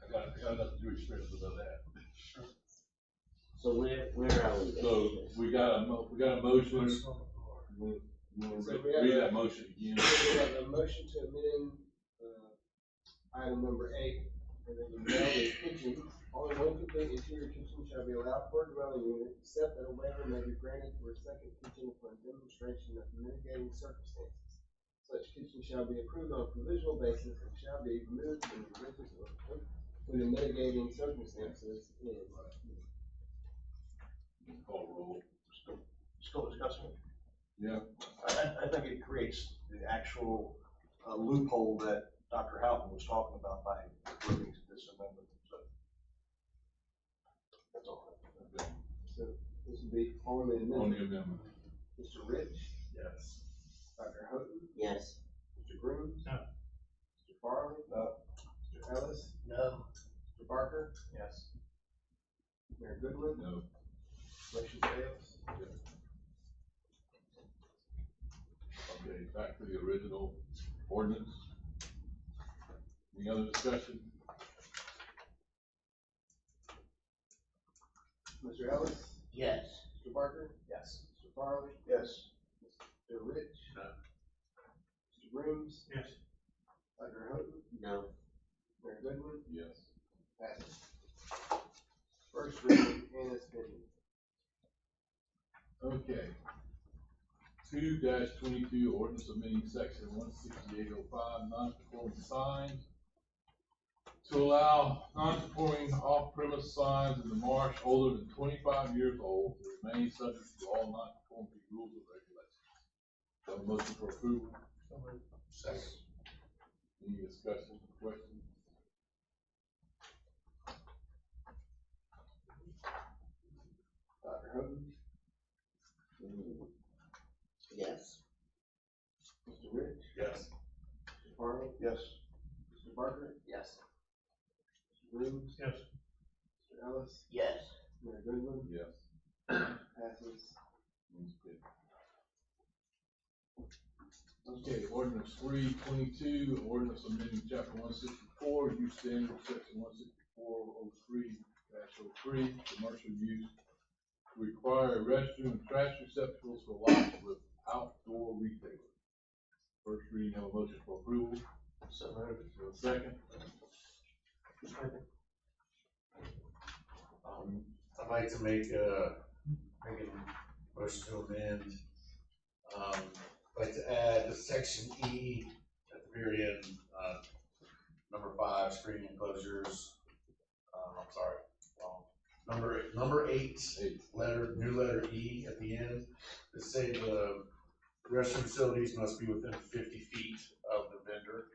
I got enough Jewish experience about that. So where are we? So we got a motion. You wanna read that motion again? We have a motion to amend, item number 8, and then the mail is kitchens. Only one complete interior kitchen shall be allowed per dwelling unit, except that a waiver may be granted for a second kitchen upon demonstration of mitigating circumstances. Such kitchen shall be approved on a provisional basis and shall be removed when the renters when the mitigating circumstances is. Call roll. Still discussing it. Yeah. I think it creates the actual loophole that Dr. Houghton was talking about by approving this amendment, so. That's all. Okay. So this would be on the On amendment. the amendment. Mr. Rich, Yes. Dr. Houghton, Yes. Mr. Grooms. No. Mr. Farley. No. Mr. Ellis, No. Mr. Barker, Yes. Mayor Goodwin. No. Motion fails. Okay, back to the original ordinance. Any other discussion? Mr. Ellis, Yes. Mr. Barker, Yes. Mr. Farley, Yes. Mr. Rich. No. Mr. Grooms, Yes. Dr. Houghton, No. Mayor Goodwin, Yes. passes. First reading and it's pending. Okay. 2-22, ordinance amending section 16805, non-conforming signs. To allow non-conforming off-premise signs in the marsh older than 25 years old to remain subject to all non-conformity rules and regulations. So a motion for approval. Second. Any discussion, questions? Dr. Houghton, Yes. Mr. Rich, Yes. Mr. Farley, Yes. Mr. Barker, Yes. Mr. Grooms, Yes. Mr. Ellis, Yes. Mayor Goodwin, Yes. passes. Okay, ordinance 322, ordinance amending chapter 164, use standard, section 16403-03, commercial use, to require restroom and trash receptacles for lots with outdoor retailers. First reading, have a motion for approval. So moved. Is there a second? I'd like to make a motion to amend, I'd like to add the section E at the very end, number 5, screening enclosures. I'm sorry, wrong. Number 8, new letter E at the end, to say the restroom facilities must be within 50 feet of the vendor.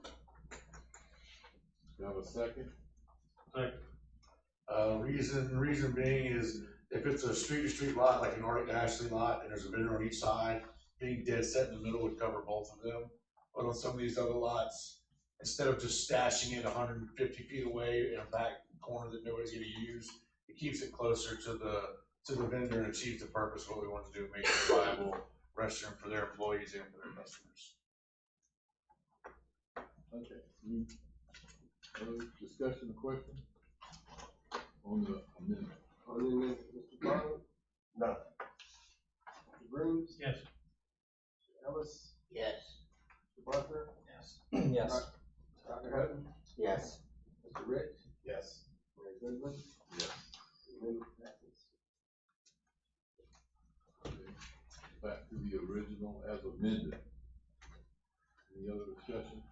Do you have a second? Reason being is if it's a street-to-street lot, like an Arctic Ashley lot, and there's a vendor on each side, being dead set in the middle would cover both of them. But on some of these other lots, instead of just stashing it 150 feet away in a back corner that nobody's gonna use, it keeps it closer to the vendor and achieves the purpose of what we want to do, make it a viable restroom for their employees and for their customers. Okay. Any other discussion or question on the amendment? On the amendment, Mr. Farley, No. Mr. Grooms, Yes. Mr. Ellis, Yes. Mr. Barker, Yes. Yes. Dr. Houghton, Yes. Mr. Rich, Yes. Mayor Goodwin, Yes. the amendment passes. Okay. Back to the original as amended. Any other discussion?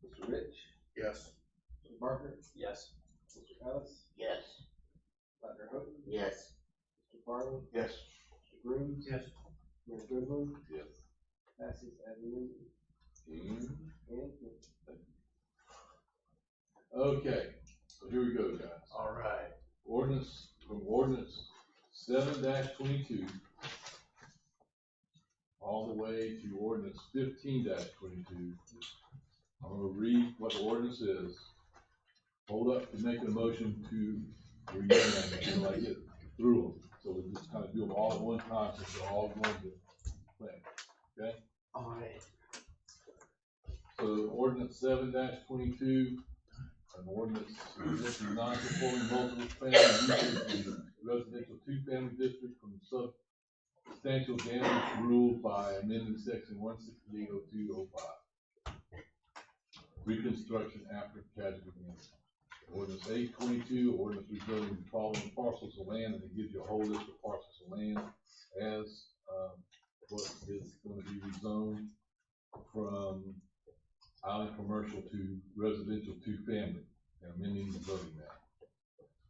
Mr. Rich, Yes. Mr. Barker, Yes. Mr. Ellis, Yes. Dr. Houghton, Yes. Mr. Farley, Yes. Mr. Grooms, Yes. Mayor Goodwin, Yes. passes as amended. And Okay, so here we go, guys. All right. Ordinance, from ordinance 7-22 all the way to ordinance 15-22 I'm gonna read what the ordinance is. Hold up to making a motion to read them until I get through them. So we just kind of do them all at one time, since they're all going to plan, okay? All right. So ordinance 7-22, an ordinance exempting non-conforming multiple family uses in the residential two-family district from substantial damage rule by amending section 1680205. Reconstruction after casualty damage. Ordinance 8-22, ordinance rezoning the following parcels of land, and it gives you a whole list of parcels of land as, what is gonna be rezoned from island commercial to residential two-family, and amending the zoning map.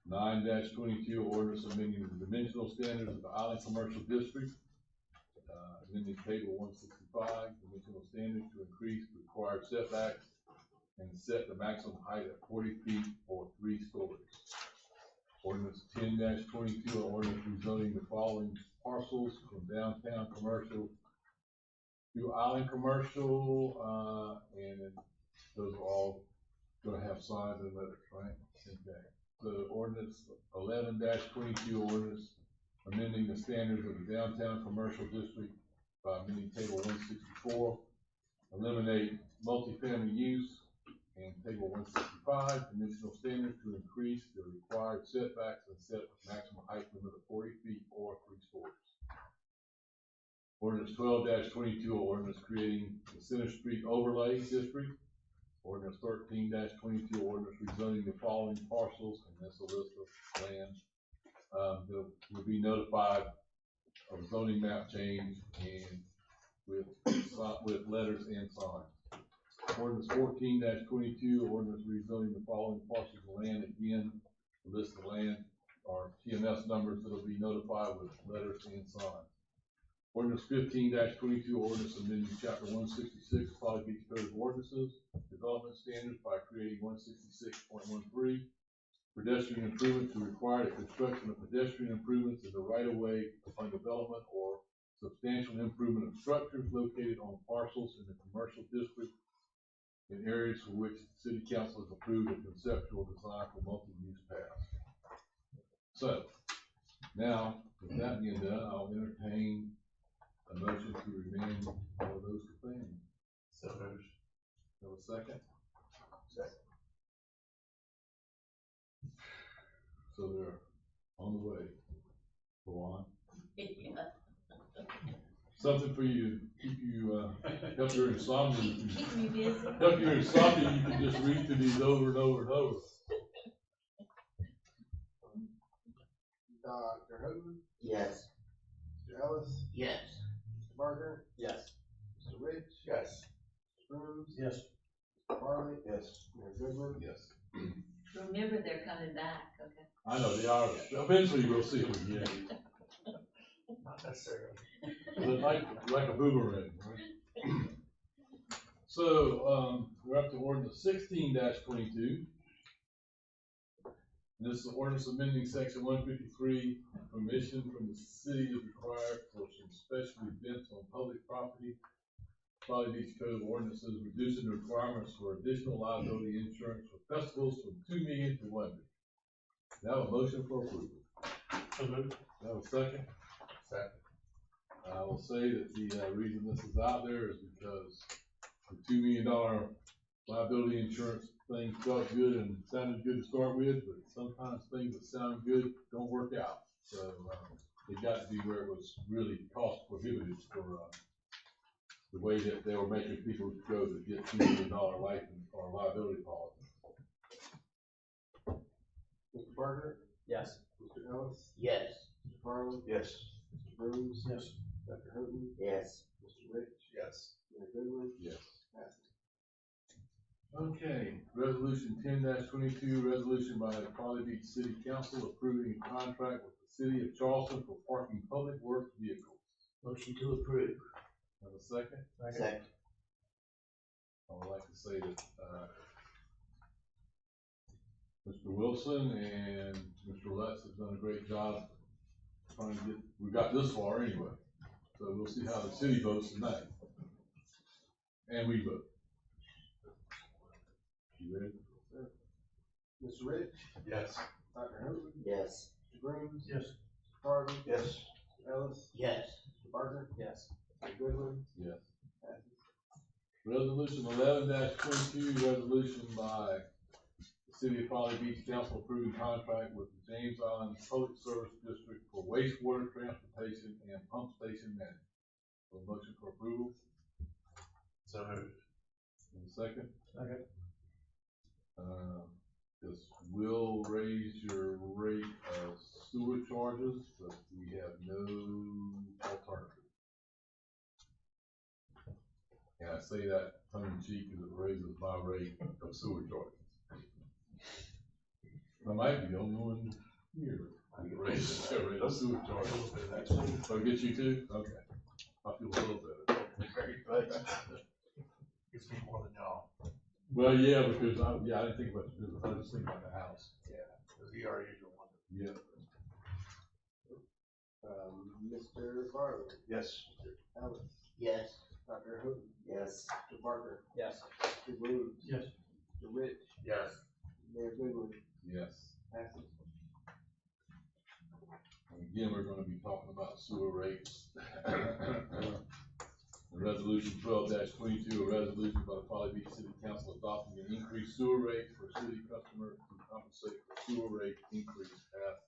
9-22, ordinance amending the dimensional standards of the island commercial district, amending table 165, dimensional standards to increase the required setbacks and set the maximum height at 40 feet or 3 stories. Ordinance 10-22, ordinance rezoning the following parcels from downtown commercial to island commercial, and those are all gonna have signs and letters, right? Okay. The ordinance 11-22, ordinance amending the standards of the downtown commercial district by amending table 164, eliminate multifamily use, and table 165, dimensional standards to increase the required setbacks and set maximum height limit of 40 feet or 3 stories. Ordinance 12-22, ordinance creating the Center Street Overlay District. Ordinance 13-22, ordinance rezoning the following parcels, and that's a list of land, that will be notified of zoning map change and with letters and signs. Ordinance 14-22, ordinance rezoning the following parcels of land, again, the list of land or TMS numbers that'll be notified with letters and signs. Ordinance 15-22, ordinance amending chapter 166, Folly Beach Code of Ordinances, development standards by creating 166.13, pedestrian improvements to require the construction of pedestrian improvements in the right of way upon development or substantial improvement of structures located on parcels in the commercial district in areas for which the city council has approved a conceptual design for multi-use paths. So, now, with that being done, I'll entertain a motion to remand all of those to planning. So moved. Have a second? Second. So they're on the way. Go on. Something for you, keep you, help your insomnia. Keep me busy. Help your insomnia, you can just read through these over and over and over. Dr. Houghton, Yes. Mr. Ellis, Yes. Mr. Barker, Yes. Mr. Rich, Yes. Mr. Brooms, Yes. Mr. Farley, Yes. Mayor Goodwin. Yes. Remember, they're coming back, okay? I know, they are, eventually we'll see them again. Not necessarily. But like a boomerang, right? So, we're up to ordinance 16-22. This is the ordinance amending section 153, permission from the city is required for some special events on public property. Folly Beach Code of Ordinances, reducing the requirements for additional liability insurance for festivals from $2 million to $1 million. Now a motion for approval. So moved. Now a second? Second. I will say that the reason this is out there is because the $2 million liability insurance thing felt good and sounded good to start with, but sometimes things that sound good don't work out. So it got to be where it was really cost prohibitive for the way that they were making people go to get $2 million life or liability policy. Mr. Barker, Yes. Mr. Ellis, Yes. Mr. Farley, Yes. Mr. Brooms, Yes. Dr. Houghton, Yes. Mr. Rich, Yes. Mayor Goodwin. Yes. Passes. Okay, resolution 10-22, resolution by the Folly Beach City Council approving a contract with the city of Charleston for parking public works vehicles. Motion to approve. Have a second? Second. I would like to say that, Mr. Wilson and Mr. Letts have done a great job trying to get, we got this far anyway. So we'll see how the city votes tonight. And we vote. You ready? Mr. Rich? Yes. Dr. Hoover? Yes. Mr. Grooms? Yes. Mr. Carter? Yes. Mr. Ellis? Yes. Mr. Barker? Yes. Mr. Goodwin? Yes. Passes. Resolution 11-22, resolution by the City of Folly Beach Council approving contract with the James Island Public Service District for wastewater transportation and pump station management. A motion for approval, So moved. and a second. Second. This will raise your rate of sewer charges, but we have no alternative. And I say that tongue in cheek because it raises my rate of sewer charges. I might be the only one here that raises the rate of sewer charges. So get you too? Okay. I feel a little better. Gives me more than y'all. Well, yeah, because I didn't think about the business. I was just thinking about the house. Yeah, because he already usually one. Yeah. Mr. Farley? Yes. Mr. Ellis? Yes. Dr. Hoover? Yes. Mr. Barker? Yes. Mr. Grooms? Yes. Mr. Rich? Yes. Mayor Goodwin? Yes. Passes. Again, we're gonna be talking about sewer rates. Resolution 12-22, a resolution by the Folly Beach City Council adopting an increased sewer rate for city customers to compensate for sewer rate increase passed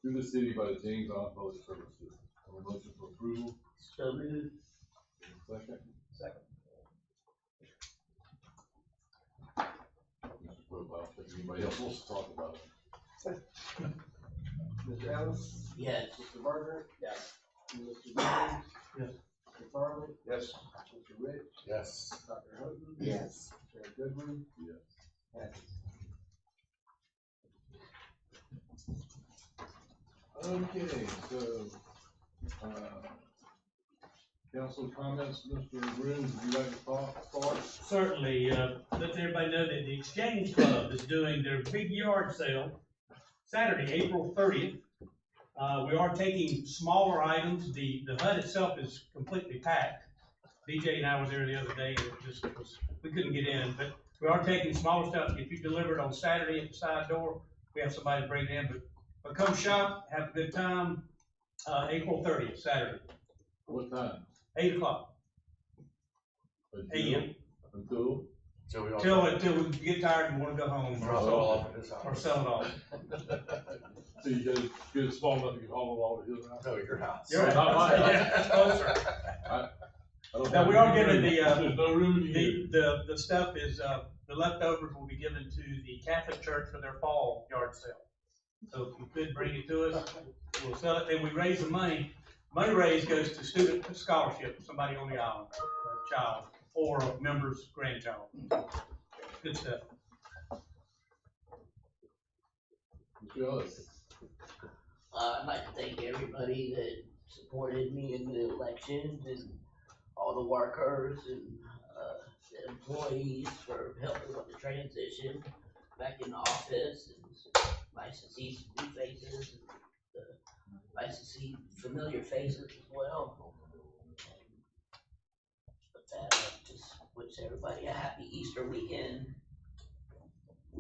to the city by the James Island Public Service District. Have a motion for approval. So moved. Second. Second. Mr. Profile, if anybody else wants to talk about it. Mr. Ellis? Yes. Mr. Barker? Yes. Mr. Grooms? Yes. Mr. Farley? Yes. Mr. Rich? Yes. Dr. Houghton? Yes. Mayor Goodwin? Yes. Passes. Okay, so, council comments, Mr. Grooms, would you like to start? Certainly, let everybody know that the Exchange Club is doing their big yard sale Saturday, April 30th. We are taking smaller items. The hut itself is completely packed. DJ and I was there the other day, and it just was, we couldn't get in, but we are taking smaller stuff. If you deliver it on Saturday at the side door, we have somebody to bring it in, but come shop, have a good time, April 30th, Saturday, What time? 8 o'clock a.m. Until? Till we get tired and wanna go home. Or sell it off at his house. Or sell it off. So you get it small enough you can haul it all to his house? No, your house. Your Not house. my house. Yeah, closer. I don't Now, have we are any giving room. There's no room in here. the stuff is, the leftovers will be given to the Catholic Church for their fall yard sale. So if you could bring it to us, we'll sell it, and we raise the money. Money raised goes to student scholarship, somebody on the island, a child, or a member's grandchild. Good stuff. Mr. Ellis. I'd like to thank everybody that supported me in the elections and all the workers and, the employees for helping with the transition back in the office. And it's nice to see some new faces and, nice to see familiar faces as well. And with that, I just wish everybody a happy Easter weekend.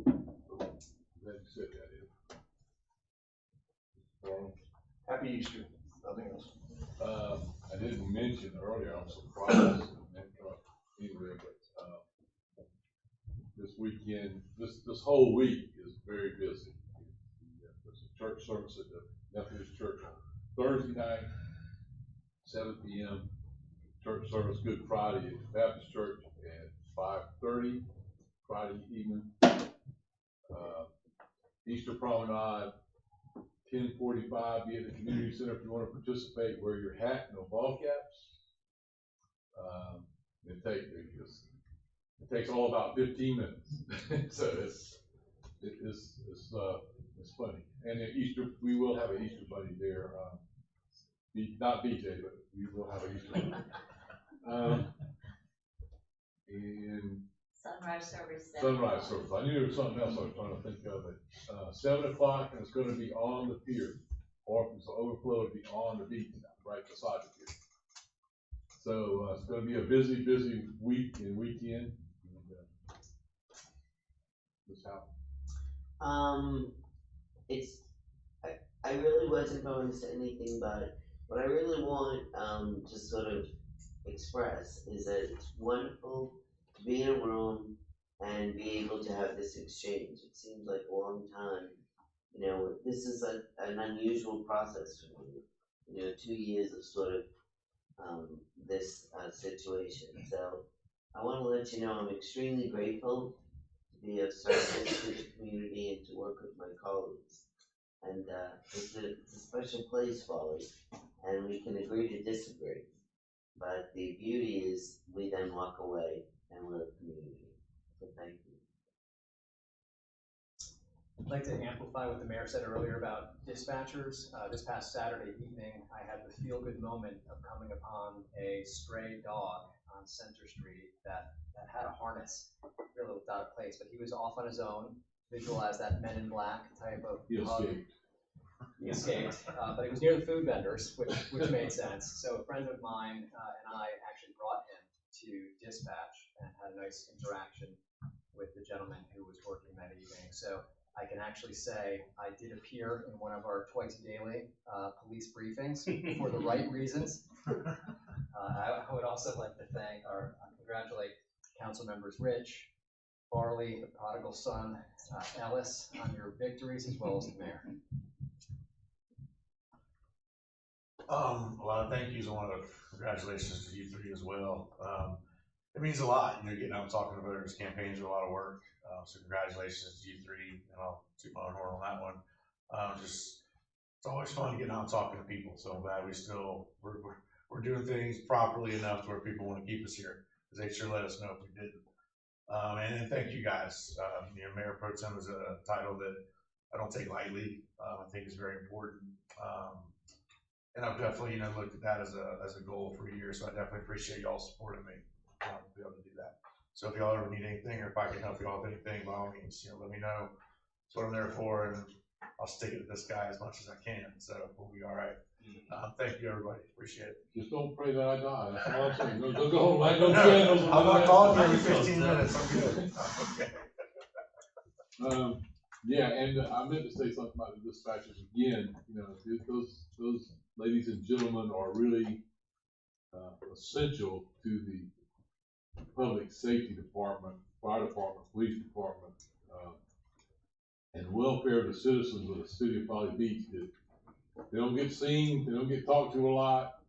Glad you said that, Ed. Happy Easter. Nothing else. I didn't mention earlier, I'm surprised, anyway, but, this weekend, this whole week is very busy. There's a church service at the Methodist Church on Thursday night, 7 p.m. Church service Good Friday at the Baptist Church at 5:30 Friday evening. Easter Promenade, 10:45, be at the community center if you want to participate. Wear your hat, no ball caps. It takes all about 15 minutes, so it's funny. And at Easter, we will have an Easter bunny there. Not BJ, but we will have an Easter bunny. And Sunrise service. sunrise service. I knew there was something else I was trying to think of it. 7 o'clock, and it's going to be on the pier, or if it's overflow, it'll be on the beach, right beside the pier. So it's going to be a busy week and weekend. And, Ms. Howell? I really wasn't going to say anything, but what I really want, to sort of express is that it's wonderful to be in a room and be able to have this exchange. It seems like a long time. You know, this is an unusual process for me. You know, 2 years of sort of, this, situation. So I want to let you know I'm extremely grateful to be of service to the community and to work with my colleagues. And it's a special place, Folly, and we can agree to disagree. But the beauty is we then walk away and we're a community. So thank you. I'd like to amplify what the mayor said earlier about dispatchers. This past Saturday evening, I had the feel-good moment of coming upon a stray dog on Center Street that had a harness, really without a place, but he was off on his own. Visualize that Men in Black type of hug. He escaped, but it was near the food vendors, which made sense. So a friend of mine and I actually brought him to dispatch and had a nice interaction with the gentleman who was working that evening. So I can actually say I did appear in one of our twice daily police briefings for the right reasons. I would also like to thank or congratulate council members Rich, Farley, the prodigal son, Ellis on your victories, as well as the mayor. A lot of thank yous. A lot of congratulations to you three as well. It means a lot, you know, getting out and talking to voters. Campaigns are a lot of work. So congratulations to you three, and I'll toot my own horn on that one. It's always fun getting out and talking to people. So I'm glad we're doing things properly enough to where people want to keep us here, because they sure let us know if we didn't. And thank you guys. You know, Mayor Pro Tem is a title that I don't take lightly. I think it's very important. And I've definitely, you know, looked at that as a goal for a year. So I definitely appreciate y'all supporting me to be able to do that. So if y'all ever need anything, or if I can help y'all with anything, by all means, you know, let me know. That's what I'm there for, and I'll stick it to this guy as much as I can. So we'll be all right. Thank you, everybody. Appreciate it. Just don't pray that I die. That's all I'm saying. Don't go home. Like no candles. I'm not calling you every 15 minutes. I'm good. Okay. Yeah, and I meant to say something about the dispatchers again. You know, those ladies and gentlemen are really essential to the public safety department, fire department, police department, and welfare of the citizens of the city of Folly Beach. That they don't get seen, they don't get talked to a lot.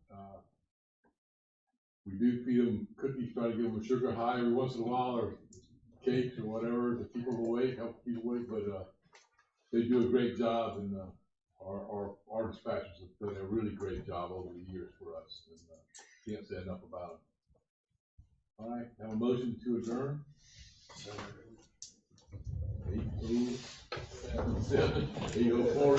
We do feed them cookies, try to give them a sugar high every once in a while, or cakes or whatever to keep them awake, help keep them awake. But they do a great job, and our dispatchers have done a really great job over the years for us, and can't say enough about them. All right, have a motion to adjourn. 8:07, 8:04.